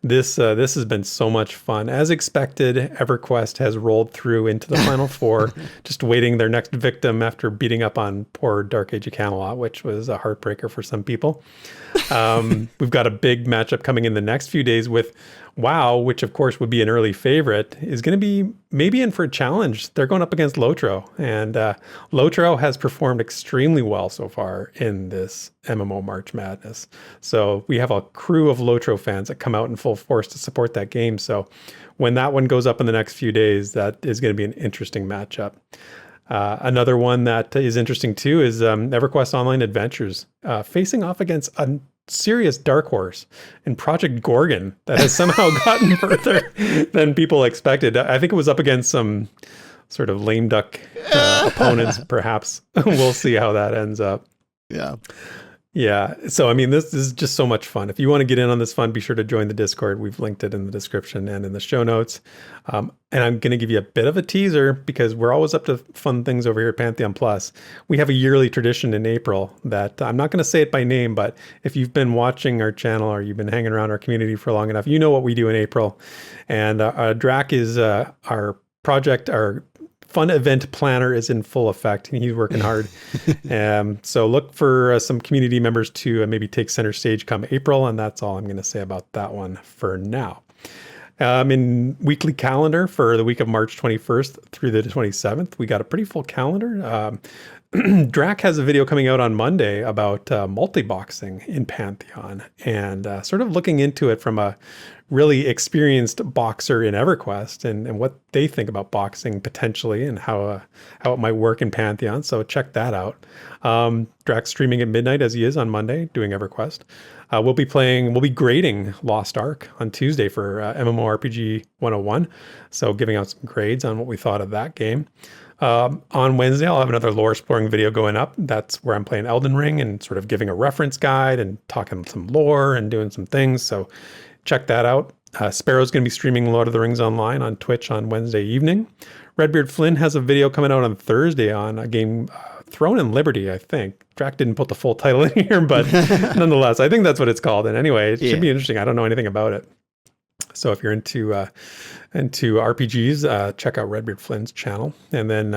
this has been so much fun. As expected, EverQuest has rolled through into the Final Four, just waiting their next victim after beating up on poor Dark Age of Camelot, which was a heartbreaker for some people. We've got a big matchup coming in the next few days with WoW, which of course would be an early favorite, is going to be maybe in for a challenge. They're going up against Lotro, and Lotro has performed extremely well so far in this MMO March Madness. So we have a crew of Lotro fans that come out in full force to support that game. So when that one goes up in the next few days, that is going to be an interesting matchup. Another one that is interesting too is EverQuest Online Adventures facing off against a serious dark horse in Project Gorgon that has somehow gotten further than people expected. I think it was up against some sort of lame duck opponents, perhaps. We'll see how that ends up. Yeah. Yeah. So, I mean, this is just so much fun. If you want to get in on this fun, be sure to join the Discord. We've linked it in the description and in the show notes. And I'm going to give you a bit of a teaser because we're always up to fun things over here at Pantheon Plus. We have a yearly tradition in April that I'm not going to say it by name, but if you've been watching our channel or you've been hanging around our community for long enough, you know what we do in April. And Drac is our project, our fun event planner is in full effect and he's working hard. So look for some community members to maybe take center stage come April. And that's all I'm going to say about that one for now. In weekly calendar for the week of March 21st through the 27th, we got a pretty full calendar. Drac has a video coming out on Monday about multi-boxing in Pantheon, and sort of looking into it from a really experienced boxer in EverQuest, and what they think about boxing potentially, and how it might work in Pantheon. So check that out. Drac's streaming at midnight as he is on Monday doing EverQuest. We'll be grading Lost Ark on Tuesday for MMORPG 101. So giving out some grades on what we thought of that game. On Wednesday, I'll have another lore exploring video going up. That's where I'm playing Elden Ring and sort of giving a reference guide and talking some lore and doing some things. So check that out. Sparrow's going to be streaming Lord of the Rings Online on Twitch on Wednesday evening. RedbeardFlynn has a video coming out on Thursday on a game, Throne and Liberty, I think. Drac didn't put the full title in here, but nonetheless, I think that's what it's called. And anyway, it should be interesting. I don't know anything about it. So if you're into RPGs, check out RedbeardFlynn's channel. And then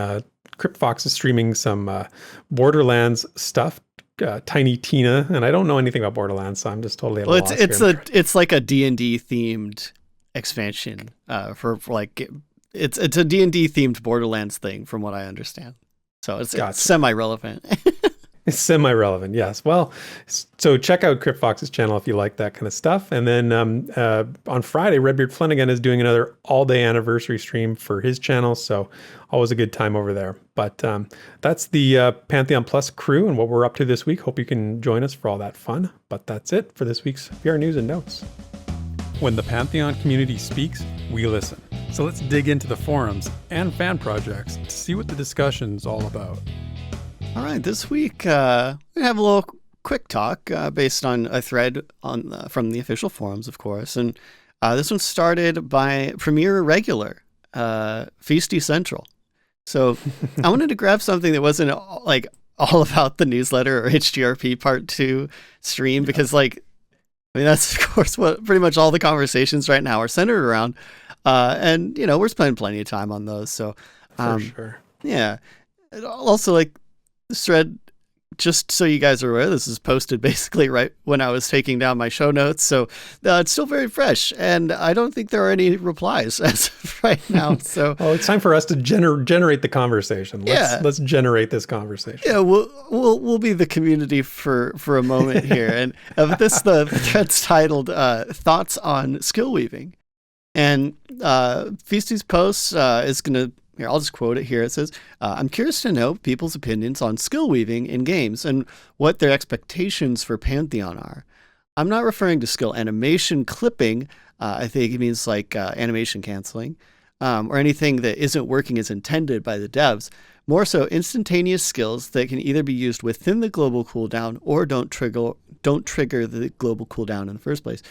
CryptFox is streaming some Borderlands stuff. Tiny Tina, and I don't know anything about Borderlands, so I'm just totally at a loss here. It's like a D&D themed expansion for like it's a D&D themed Borderlands thing from what I understand. So it's semi-relevant. It's semi-relevant, yes. Well, so check out CryptFox's channel if you like that kind of stuff. And then on Friday, RedbeardFlynn again is doing another all-day anniversary stream for his channel, so always a good time over there. But that's the Pantheon Plus crew and what we're up to this week. Hope you can join us for all that fun. But that's it for this week's VR News and Notes. When the Pantheon community speaks, we listen. So let's dig into the forums and fan projects to see what the discussion's all about. All right, this week we have a little quick talk based on a thread from the official forums, of course. And this one started by Premier Regular, Feastycentral. So I wanted to grab something that wasn't like all about the newsletter or HDRP Part 2 stream, because that's of course what pretty much all the conversations right now are centered around. And we're spending plenty of time on those. So for sure. Yeah. Also, this thread, just so you guys are aware, this is posted basically right when I was taking down my show notes. So it's still very fresh, and I don't think there are any replies as of right now. So it's time for us to generate the conversation. Let's generate this conversation. Yeah, we'll be the community for a moment here. And the thread's titled "Thoughts on Skill Weaving," and Feasty's post is going to. Here, I'll just quote it here. It says, I'm curious to know people's opinions on skill weaving in games and what their expectations for Pantheon are. I'm not referring to skill animation clipping. I think it means animation canceling, or anything that isn't working as intended by the devs. More so instantaneous skills that can either be used within the global cooldown or don't trigger the global cooldown in the first place.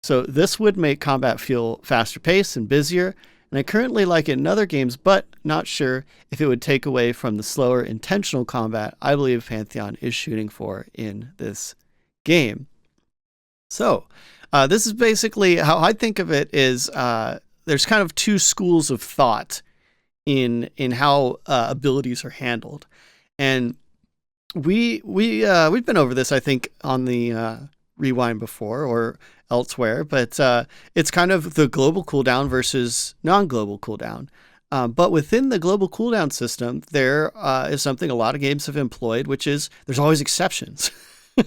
So this would make combat feel faster paced and busier. And I currently like it in other games, but not sure if it would take away from the slower intentional combat I believe Pantheon is shooting for in this game. So this is basically how I think of it is there's kind of two schools of thought in how abilities are handled. And we've been over this, I think, on the Rewind before or elsewhere, but it's kind of the global cooldown versus non-global cooldown. But within the global cooldown system, there is something a lot of games have employed, which is there's always exceptions,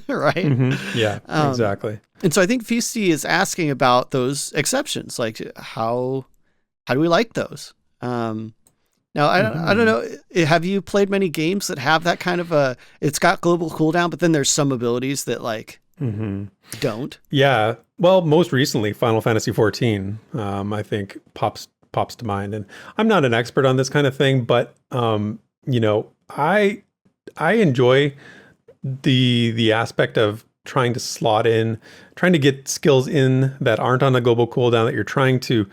right? Mm-hmm. Yeah, exactly. And so I think Feasty is asking about those exceptions, like how do we like those? Now, I don't know. Have you played many games that have that kind of it's got global cooldown, but then there's some abilities that don't? Yeah. Well, most recently, Final Fantasy XIV, I think pops to mind. And I'm not an expert on this kind of thing, but I enjoy the aspect of trying to slot in, trying to get skills in that aren't on a global cooldown, that you're trying to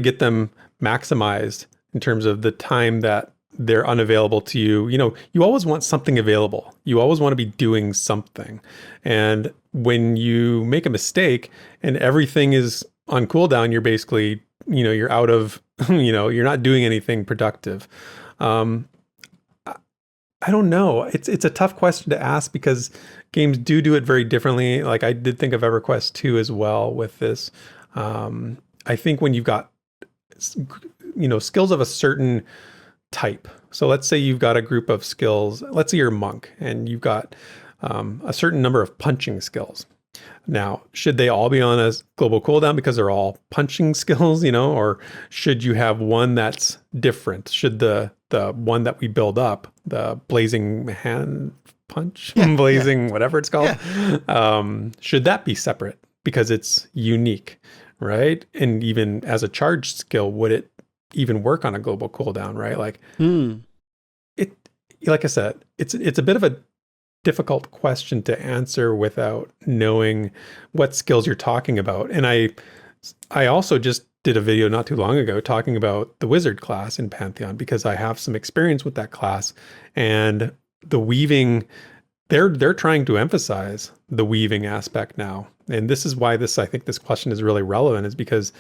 get them maximized in terms of the time that they're unavailable to you. You always want something available. You always want to be doing something. And when you make a mistake and everything is on cooldown, you're basically, you're out of, you're not doing anything productive. I don't know. It's a tough question to ask because games do it very differently. Like I did think of EverQuest 2 as well with this. I think when you've got, skills of a certain type. So let's say you've got a group of skills. Let's say you're a monk and you've got a certain number of punching skills. Now, should they all be on a global cooldown because they're all punching skills, or should you have one that's different? Should the one that we build up, the blazing hand punch, whatever it's called, should that be separate because it's unique, right? And even as a charged skill, would it even work on a global cooldown, right? Like like I said, it's a bit of a difficult question to answer without knowing what skills you're talking about. And I also just did a video not too long ago talking about the wizard class in Pantheon because I have some experience with that class, and the weaving, they're trying to emphasize the weaving aspect now. And this is why I think this question is really relevant, is because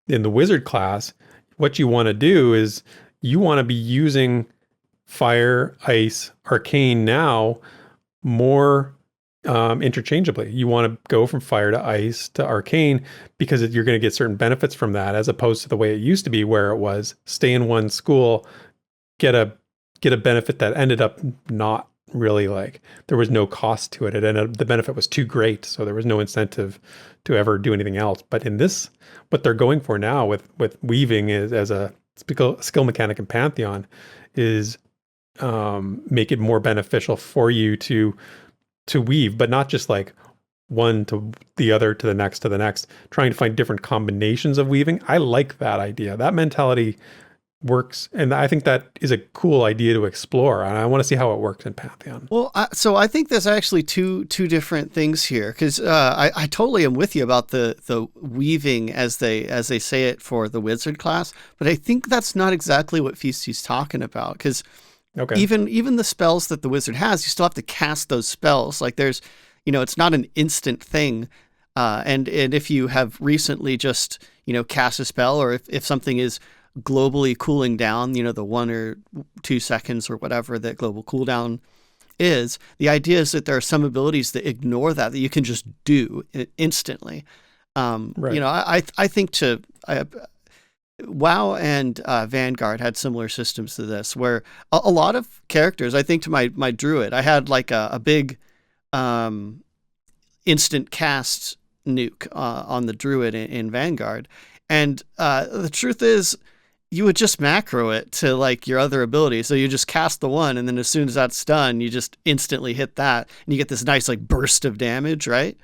in the wizard class, what you want to do is you want to be using fire, ice, arcane now more interchangeably. You want to go from fire to ice to arcane because you're going to get certain benefits from that, as opposed to the way it used to be where it was stay in one school, get a benefit that ended up not really, like, there was no cost to it. The benefit was too great, so there was no incentive to ever do anything else. But in this, what they're going for now with weaving is as a skill mechanic in Pantheon is make it more beneficial for you to weave, but not just like one to the other to the next, trying to find different combinations of weaving. I like that idea. That mentality works, and I think that is a cool idea to explore, and I want to see how it works in Pantheon. Well, so I think there's actually two different things here, because I totally am with you about the weaving as they say it for the wizard class, but I think that's not exactly what Feasty's talking about, because even the spells that the wizard has, you still have to cast those spells. Like there's, it's not an instant thing, and if you have recently just cast a spell, or if something is globally cooling down, the 1 or 2 seconds or whatever that global cooldown is, the idea is that there are some abilities that ignore that you can just do instantly. Right. I think WoW and Vanguard had similar systems to this, where a lot of characters, I think to my druid, I had like a big instant cast nuke on the druid in Vanguard. And the truth is, you would just macro it to like your other ability. So you just cast the one, and then as soon as that's done, you just instantly hit that, and you get this nice like burst of damage, right?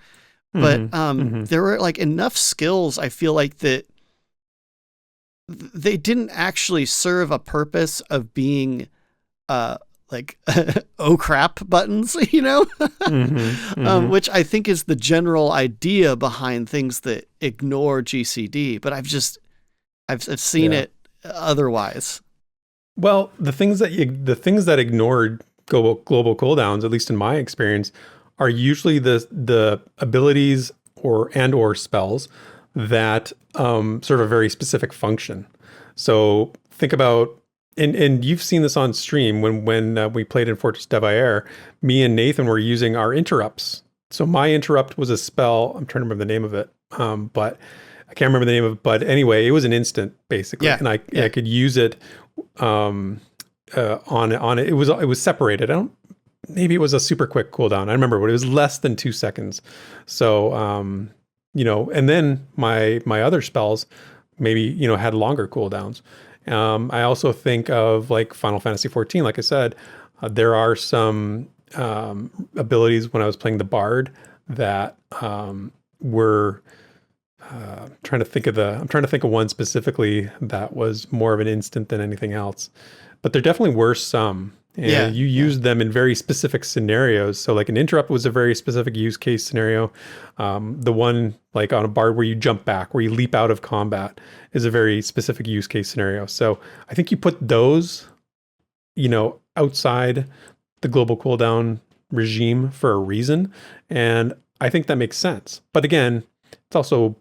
But there were like enough skills, I feel like, that they didn't actually serve a purpose of being like oh crap buttons, which I think is the general idea behind things that ignore GCD. But I've seen it otherwise. Well, the things that ignored global cooldowns, at least in my experience, are usually the abilities or spells that serve a very specific function. So think about, and you've seen this on stream when we played in Fortress Devair, me and Nathan were using our interrupts. So my interrupt was a spell, I'm trying to remember the name of it, but I can't remember the name of it, but anyway, it was an instant basically, and I could use it on it. It was separated. Maybe it was a super quick cooldown. I remember, but it was less than 2 seconds. So and then my other spells maybe had longer cooldowns. I also think of like Final Fantasy 14. Like I said, there are some abilities when I was playing the Bard that were. I'm trying to think of one specifically that was more of an instant than anything else, but there definitely were some, and you used them in very specific scenarios. So like an interrupt was a very specific use case scenario. The one like on a Bard where you jump back, where you leap out of combat, is a very specific use case scenario. So I think you put those, outside the global cooldown regime for a reason, and I think that makes sense. But again, it's also,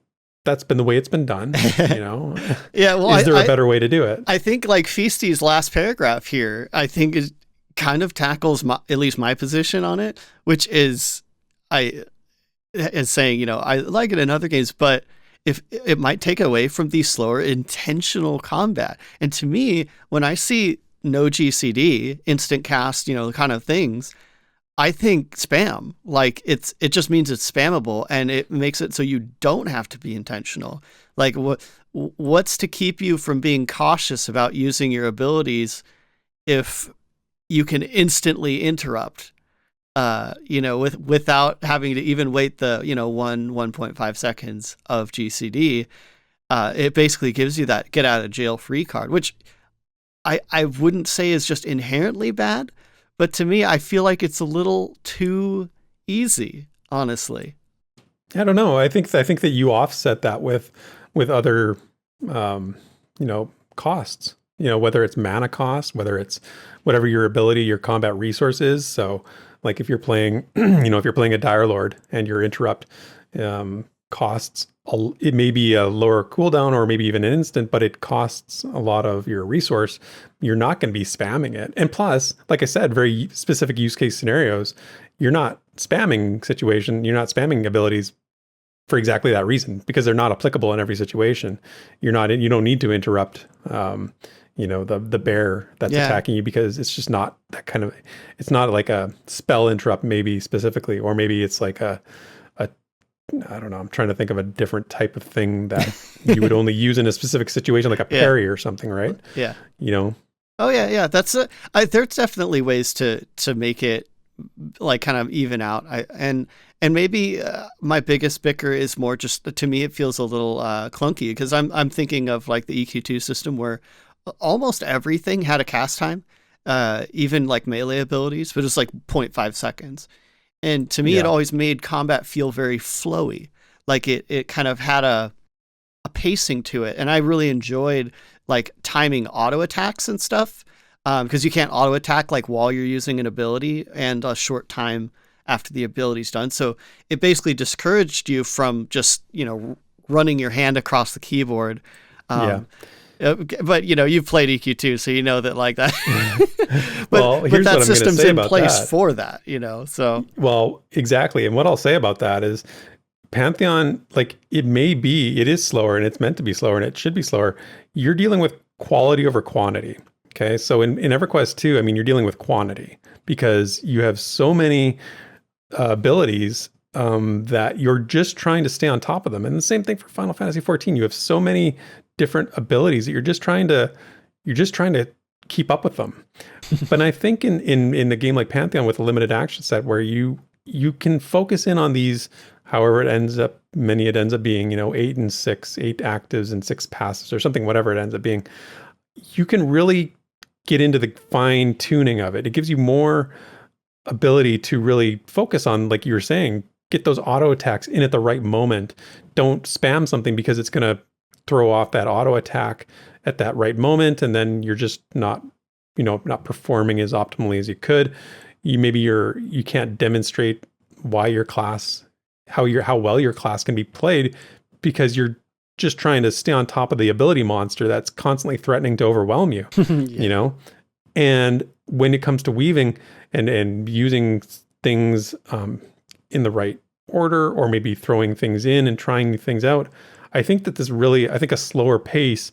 that's been the way it's been done, Yeah, well, is there a better way to do it? I think like Feasty's last paragraph here, I think it kind of tackles at least my position on it, which is saying, I like it in other games, but if it might take away from the slower intentional combat. And to me, when I see no GCD, instant cast, kind of things, I think spam, like it just means it's spammable, and it makes it so you don't have to be intentional. Like what's to keep you from being cautious about using your abilities if you can instantly interrupt, without having to even wait the, 1.5 seconds of GCD. It basically gives you that get out of jail free card, which I wouldn't say is just inherently bad, but to me, I feel like it's a little too easy, honestly. I don't know. I think that you offset that with other, costs, whether it's mana cost, whether it's whatever your ability, your combat resource is. So like if you're playing, if you're playing a Dire Lord and your interrupt, costs, it may be a lower cooldown or maybe even an instant, but it costs a lot of your resource. You're not going to be spamming it. And plus, like I said, very specific use case scenarios, you're not spamming abilities for exactly that reason, because they're not applicable in every situation. You don't need to interrupt, the bear that's attacking you, because it's just not that kind of, it's not like a spell interrupt maybe specifically, or maybe it's like I don't know. I'm trying to think of a different type of thing that you would only use in a specific situation, like a parry or something, right? Yeah. Oh yeah. There's definitely ways to make it like kind of even out. And maybe my biggest bicker is more just, to me, it feels a little clunky, because I'm thinking of like the EQ2 system where almost everything had a cast time, even like melee abilities, but it's like 0.5 seconds. And to me, it always made combat feel very flowy. Like it kind of had a pacing to it. And I really enjoyed like timing auto attacks and stuff, because you can't auto attack like while you're using an ability and a short time after the ability's done. So it basically discouraged you from just, running your hand across the keyboard. But you've played EQ2, so you know that like that. but that system's in place for that, so. Well, exactly. And what I'll say about that is Pantheon, like it is slower, and it's meant to be slower, and it should be slower. You're dealing with quality over quantity. Okay. So in EverQuest 2, you're dealing with quantity, because you have so many abilities that you're just trying to stay on top of them. And the same thing for Final Fantasy 14. You have so many different abilities that you're just trying to keep up with them. But I think in a game like Pantheon with a limited action set, where you can focus in on these, however many it ends up being, 8 and 6, 8 actives and 6 passives or something, whatever it ends up being, you can really get into the fine tuning of it. It gives you more ability to really focus on, like you were saying, get those auto attacks in at the right moment. Don't spam something because it's going to throw off that auto attack at that right moment, and then you're just not performing as optimally as you could. You can't demonstrate how well your class can be played, because you're just trying to stay on top of the ability monster that's constantly threatening to overwhelm you. And when it comes to weaving and using things in the right order, or maybe throwing things in and trying things out, I think a slower pace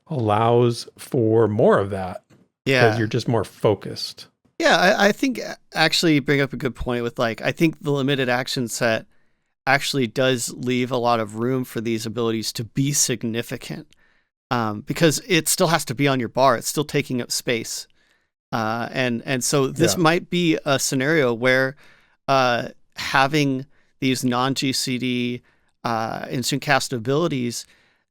allows for more of that. Yeah. Because you're just more focused. Yeah, I think actually you bring up a good point with I think the limited action set actually does leave a lot of room for these abilities to be significant, because it still has to be on your bar. It's still taking up space. And so this might be a scenario where having these non-GCD instant cast abilities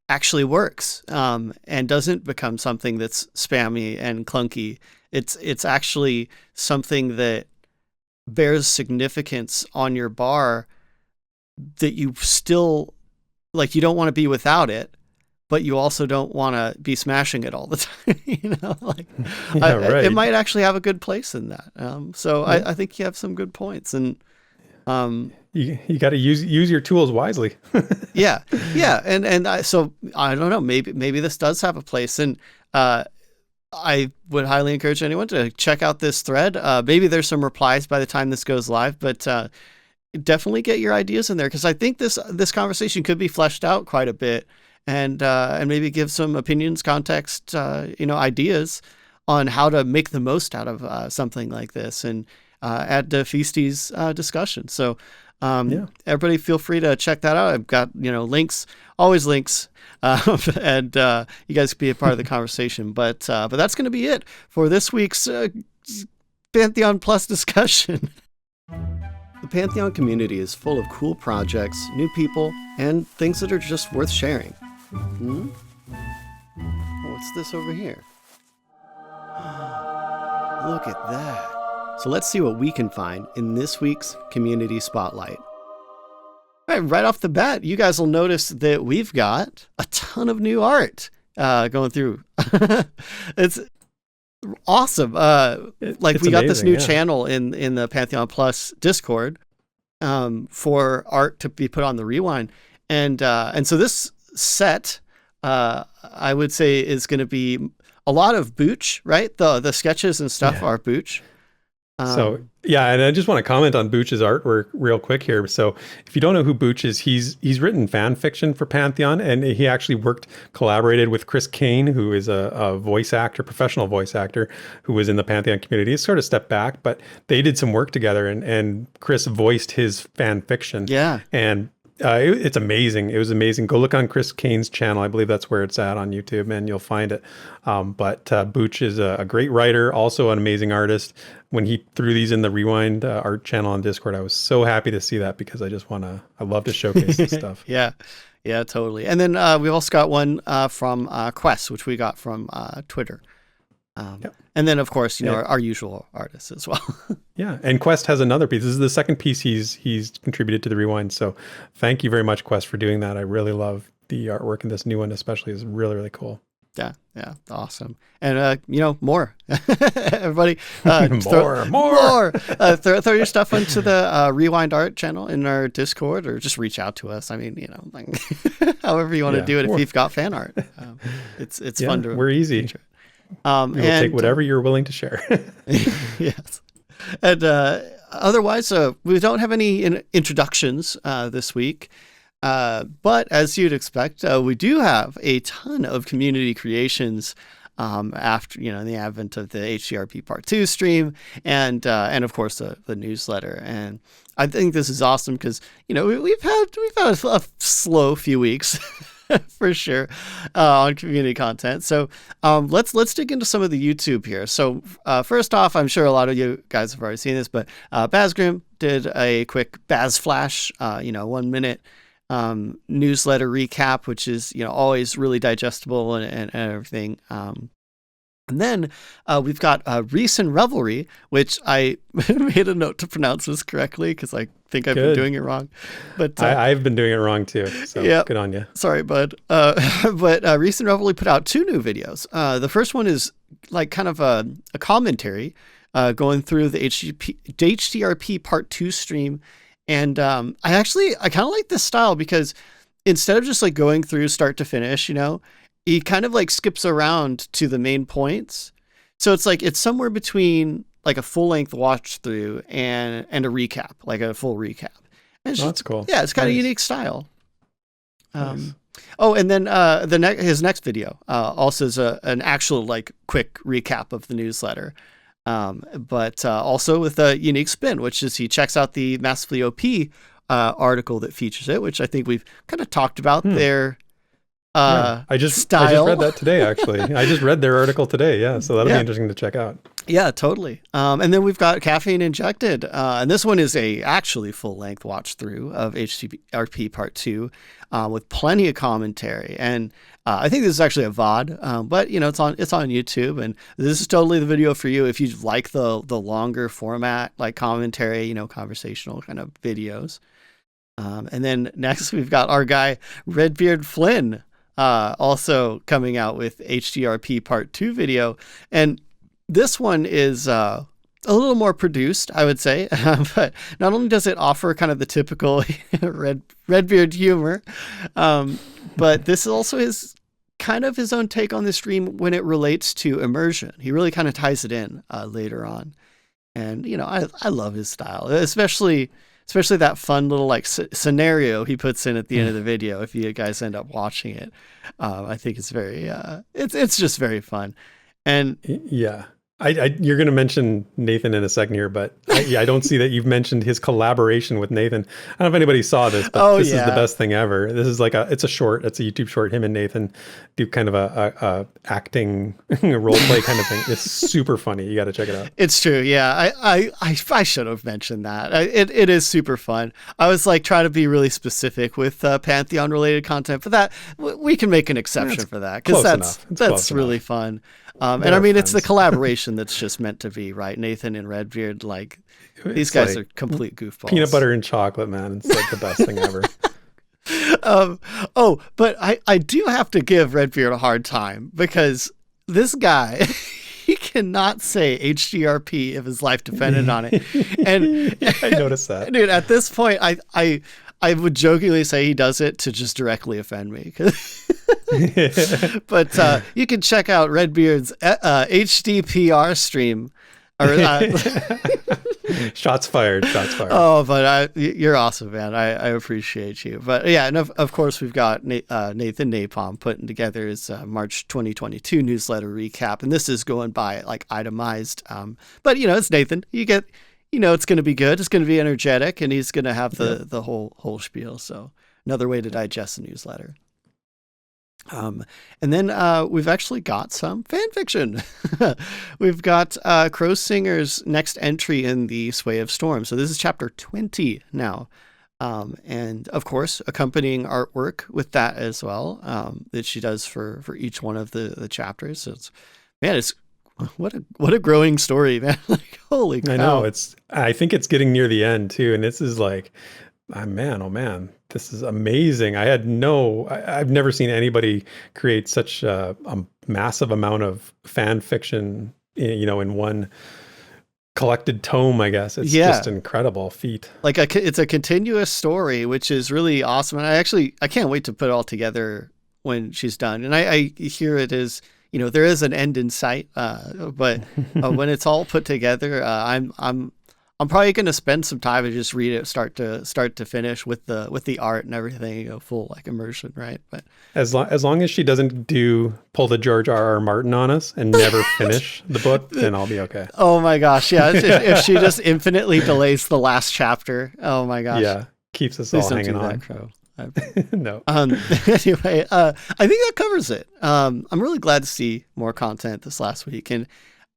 actually works, and doesn't become something that's spammy and clunky. It's actually something that bears significance on your bar, that you still, you don't want to be without it, but you also don't want to be smashing it all the time. Right. It might actually have a good place in that. I think you have some good points, and you got to use your tools wisely. yeah. So I don't know. Maybe this does have a place, and I would highly encourage anyone to check out this thread. Maybe there's some replies by the time this goes live, but definitely get your ideas in there, because I think this conversation could be fleshed out quite a bit, and maybe give some opinions, context, ideas on how to make the most out of something like this, and add to Feasty's discussion. So everybody feel free to check that out. I've got, links, always links, and you guys can be a part of the conversation. But that's going to be it for this week's Pantheon Plus discussion. The Pantheon community is full of cool projects, new people, and things that are just worth sharing. What's this over here? Look at that. So let's see what we can find in this week's Community Spotlight. Right off the bat, you guys will notice that we've got a ton of new art going through. It's awesome. We got this new channel in the Pantheon Plus Discord for art to be put on the Rewind. And so this set, I would say, is going to be a lot of Booch, right? The sketches and stuff are Booch. And I just want to comment on Booch's artwork real quick here. So if you don't know who Booch is, he's written fan fiction for Pantheon, and he actually collaborated with Chris Kane, who is a voice actor, professional voice actor, who was in the Pantheon community. He sort of stepped back, but they did some work together, and Chris voiced his fan fiction. Yeah. And it's amazing. It was amazing. Go look on Chris Kane's channel. I believe that's where it's at on YouTube, and you'll find it. But Booch is a great writer, also an amazing artist. When he threw these in the Rewind art channel on Discord, I was so happy to see that, because I love to showcase this stuff. Yeah, totally. And then we've also got one from Quest, which we got from Twitter. And then, of course, our usual artists as well. Yeah, and Quest has another piece. This is the second piece he's contributed to the Rewind. So thank you very much, Quest, for doing that. I really love the artwork in this new one, especially. Is really, really cool. Yeah, awesome. And more. Everybody, more. Throw your stuff onto the Rewind Art channel in our Discord, or just reach out to us. I mean, however you want to do it. If you've got fan art, it's fun to. We're easy. We'll take whatever you're willing to share. Yes. And otherwise, we don't have any introductions this week. But as you'd expect, we do have a ton of community creations after the advent of the HDRP Part 2 stream, and of course the newsletter. And I think this is awesome because we've had a slow few weeks. For sure, on community content. So let's dig into some of the YouTube here. So first off, I'm sure a lot of you guys have already seen this, but Bazgrim did a quick Baz Flash, 1 minute newsletter recap, which is always really digestible and everything. And then we've got RhysInRevelry, which I made a note to pronounce this correctly because I think I've been doing it wrong. But I've been doing it wrong too. So good on you. Sorry, bud. But RhysInRevelry put out 2 new videos. The first one is like kind of a commentary going through the HDRP Part 2 stream. And I kind of like this style because instead of just like going through start to finish, he kind of like skips around to the main points. So it's somewhere between like a full length watch through and a recap, like a full recap. That's cool. Yeah, it's got a unique style. Nice. Oh, and then his next video also is an actual like quick recap of the newsletter. But also with a unique spin, which is he checks out the Massively OP article that features it, which I think we've kind of talked about there. I just read that today, actually. I just read their article today. Yeah. So that'll be interesting to check out. Yeah, totally. And then we've got CaffeineInjected. And this one is a actually full length watch through of HDRP Part 2 with plenty of commentary. And I think this is actually a VOD, but it's on YouTube. And this is totally the video for you if you like the longer format, like commentary, conversational kind of videos. And then next we've got our guy, RedbeardFlynn. Also coming out with HDRP Part 2 video. And this one is a little more produced, I would say. But not only does it offer kind of the typical Redbeard humor, but this also is kind of his own take on the stream when it relates to immersion. He really kind of ties it in later on. And, I love his style, especially that fun little like scenario he puts in at the end of the video. If you guys end up watching it, I think it's very, it's just very fun. And Yeah. You're going to mention Nathan in a second here, but I don't see that you've mentioned his collaboration with Nathan. I don't know if anybody saw this, but this is the best thing ever. This is like it's a YouTube short. Him and Nathan do kind of a acting role play kind of thing. It's super funny. You got to check it out. it's true. Yeah. I should have mentioned that. It is super fun. I was like trying to be really specific with Pantheon related content, but that we can make an exception for that because that's really fun. And I mean, it's the collaboration that's just meant to be, right? Nathan and Redbeard, like these guys are complete goofballs. Peanut butter and chocolate, man. It's like the best thing ever. But I do have to give Redbeard a hard time because this guy, he cannot say HDRP if his life depended on it. And I noticed that. Dude, at this point, I would jokingly say he does it to just directly offend me. But you can check out Redbeard's HDPR stream. Shots fired. Oh, but you're awesome, man. I appreciate you. But yeah, and of course, we've got Nathan Napalm putting together his March 2022 newsletter recap. And this is going by like itemized. But, it's Nathan. You get... it's going to be good. It's going to be energetic, and he's going to have the whole spiel. So another way to digest the newsletter. And then we've actually got some fan fiction. We've got Crow Singer's next entry in the Sway of Storm. So this is chapter 20 now. And of course, accompanying artwork with that as well, that she does for each one of the chapters. So it's what a growing story, man. Like, holy cow. I know. I think it's getting near the end too. And this is like, oh man, this is amazing. I've never seen anybody create such a massive amount of fan fiction, in one collected tome, I guess. It's just incredible feat. Like it's a continuous story, which is really awesome. And I can't wait to put it all together when she's done. And I hear it is, there is an end in sight, but when it's all put together, I'm probably going to spend some time and just read it start to finish with the art and everything, full like immersion, right? But as long as she doesn't pull the George R.R. Martin on us and never finish the book, then I'll be okay. Oh my gosh, yeah! If she just infinitely delays the last chapter, oh my gosh, yeah, keeps us all hanging on. Crow. No. Anyway, I think that covers it. I'm really glad to see more content this last week, and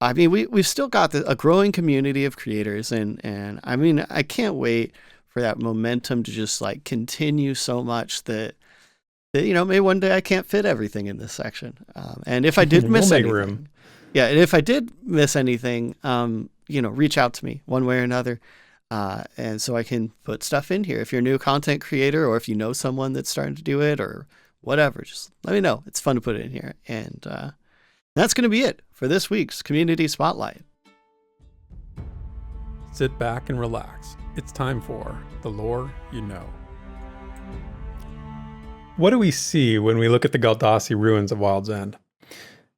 I mean, we've still got a growing community of creators, and I mean, I can't wait for that momentum to just like continue so much that maybe one day I can't fit everything in this section. And if I did miss anything, room. Yeah, and if I did miss anything, reach out to me one way or another. And so I can put stuff in here. If you're a new content creator or if you know someone that's starting to do it or whatever, just let me know. It's fun to put it in here. And that's going to be it for this week's Community Spotlight. Sit back and relax. It's time for The Lore You Know. What do we see when we look at the Galdassi ruins of Wild's End?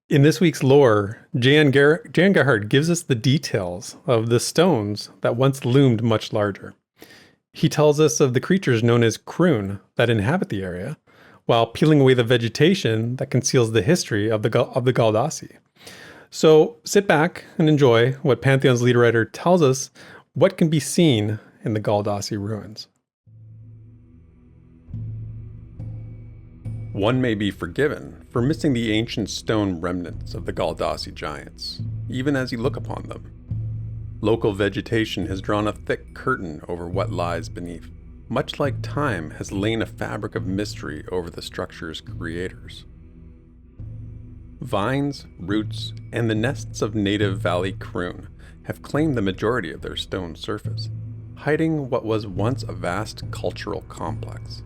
In this week's lore, Jan Gerhardt gives us the details of the stones that once loomed much larger. He tells us of the creatures known as Kroon that inhabit the area, while peeling away the vegetation that conceals the history of the Galdassi. So sit back and enjoy what Pantheon's lead writer tells us what can be seen in the Galdassi ruins. One may be forgiven for missing the ancient stone remnants of the Galdassi giants, even as you look upon them. Local vegetation has drawn a thick curtain over what lies beneath, much like time has lain a fabric of mystery over the structure's creators. Vines, roots, and the nests of native valley Kroon have claimed the majority of their stone surface, hiding what was once a vast cultural complex.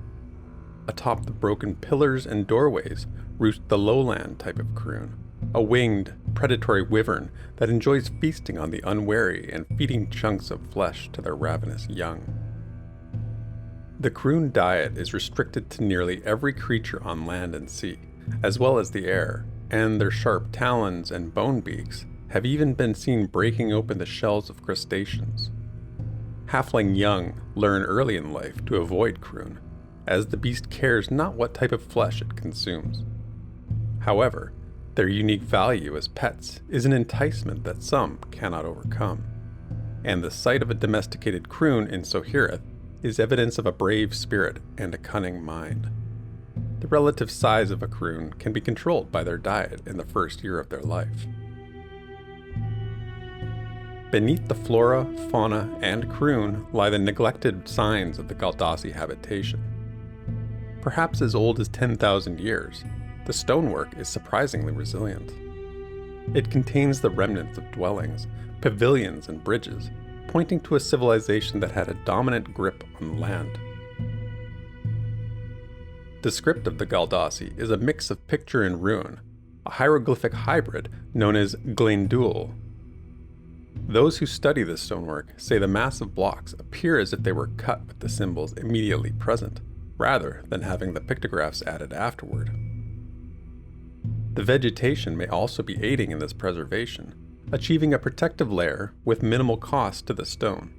Atop the broken pillars and doorways roost the lowland type of Kroon, a winged, predatory wyvern that enjoys feasting on the unwary and feeding chunks of flesh to their ravenous young. The Kroon diet is restricted to nearly every creature on land and sea, as well as the air, and their sharp talons and bone beaks have even been seen breaking open the shells of crustaceans. Halfling young learn early in life to avoid Kroon, as the beast cares not what type of flesh it consumes. However, Their unique value as pets is an enticement that some cannot overcome, and the sight of a domesticated croon in Sohireth is evidence of a brave spirit and a cunning mind. The relative size of a croon can be controlled by their diet in the first year of their life. Beneath the flora, fauna, and croon lie the neglected signs of the Galdassi habitation. Perhaps as old as 10,000 years, the stonework is surprisingly resilient. It contains the remnants of dwellings, pavilions, and bridges, pointing to a civilization that had a dominant grip on the land. The script of the Galdassi is a mix of picture and rune, a hieroglyphic hybrid known as Gleindul. Those who study this stonework say the massive blocks appear as if they were cut with the symbols immediately present, rather than having the pictographs added afterward. The vegetation may also be aiding in this preservation, achieving a protective layer with minimal cost to the stone.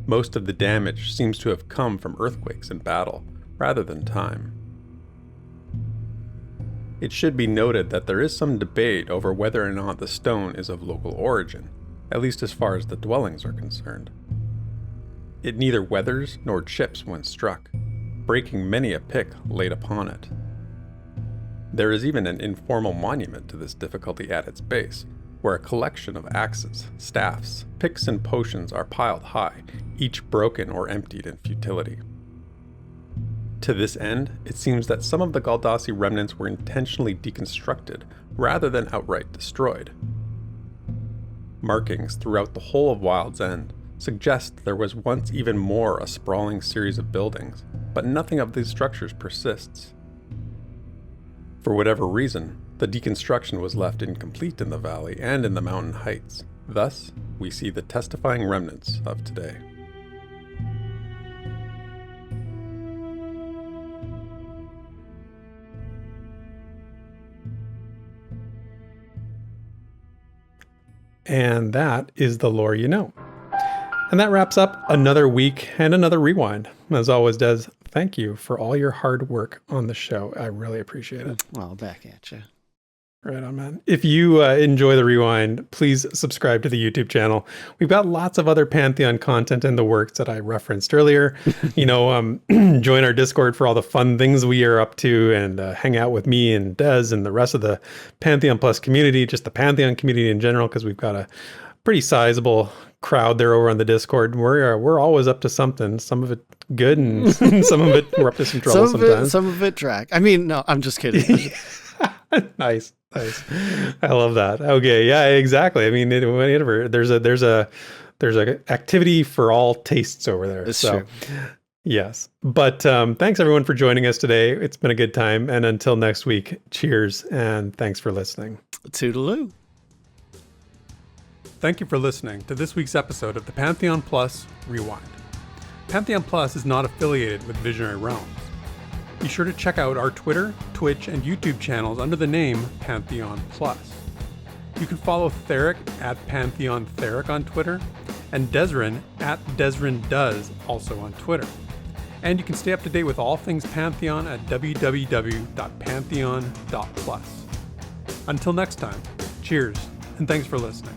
Most of the damage seems to have come from earthquakes in battle, rather than time. It should be noted that there is some debate over whether or not the stone is of local origin, at least as far as the dwellings are concerned. It neither weathers nor chips when struck, breaking many a pick laid upon it. There is even an informal monument to this difficulty at its base, where a collection of axes, staffs, picks, and potions are piled high, each broken or emptied in futility. To this end, it seems that some of the Galdassi remnants were intentionally deconstructed rather than outright destroyed. Markings throughout the whole of Wild's End suggest there was once even more a sprawling series of buildings, but nothing of these structures persists. For whatever reason, the deconstruction was left incomplete in the valley and in the mountain heights. Thus, we see the testifying remnants of today. And that is the lore you know. And that wraps up another week and another rewind. As always, Des, thank you for all your hard work on the show. I really appreciate it. Well, back at you. Right on, man. If you enjoy the rewind, please subscribe to the YouTube channel. We've got lots of other Pantheon content in the works that I referenced earlier. Join our Discord for all the fun things we are up to, and hang out with me and Des and the rest of the Pantheon Plus community, just the Pantheon community in general, because we've got a pretty sizable crowd there over on the Discord. We're always up to something. Some of it good, and some of it we're up to some trouble sometimes. Some of it drag. I mean, no, I'm just kidding. Nice. I love that. Okay, yeah, exactly. I mean, whenever there's a activity for all tastes over there. It's so true. Yes. But thanks everyone for joining us today. It's been a good time, and until next week, cheers and thanks for listening. Toodaloo. Thank you for listening to this week's episode of the Pantheon Plus Rewind. Pantheon Plus is not affiliated with Visionary Realms. Be sure to check out our Twitter, Twitch, and YouTube channels under the name Pantheon Plus. You can follow Theric at Pantheon Theric on Twitter, and Desrin at DesrinDoes also on Twitter. And you can stay up to date with all things Pantheon at www.pantheon.plus. Until next time, cheers, and thanks for listening.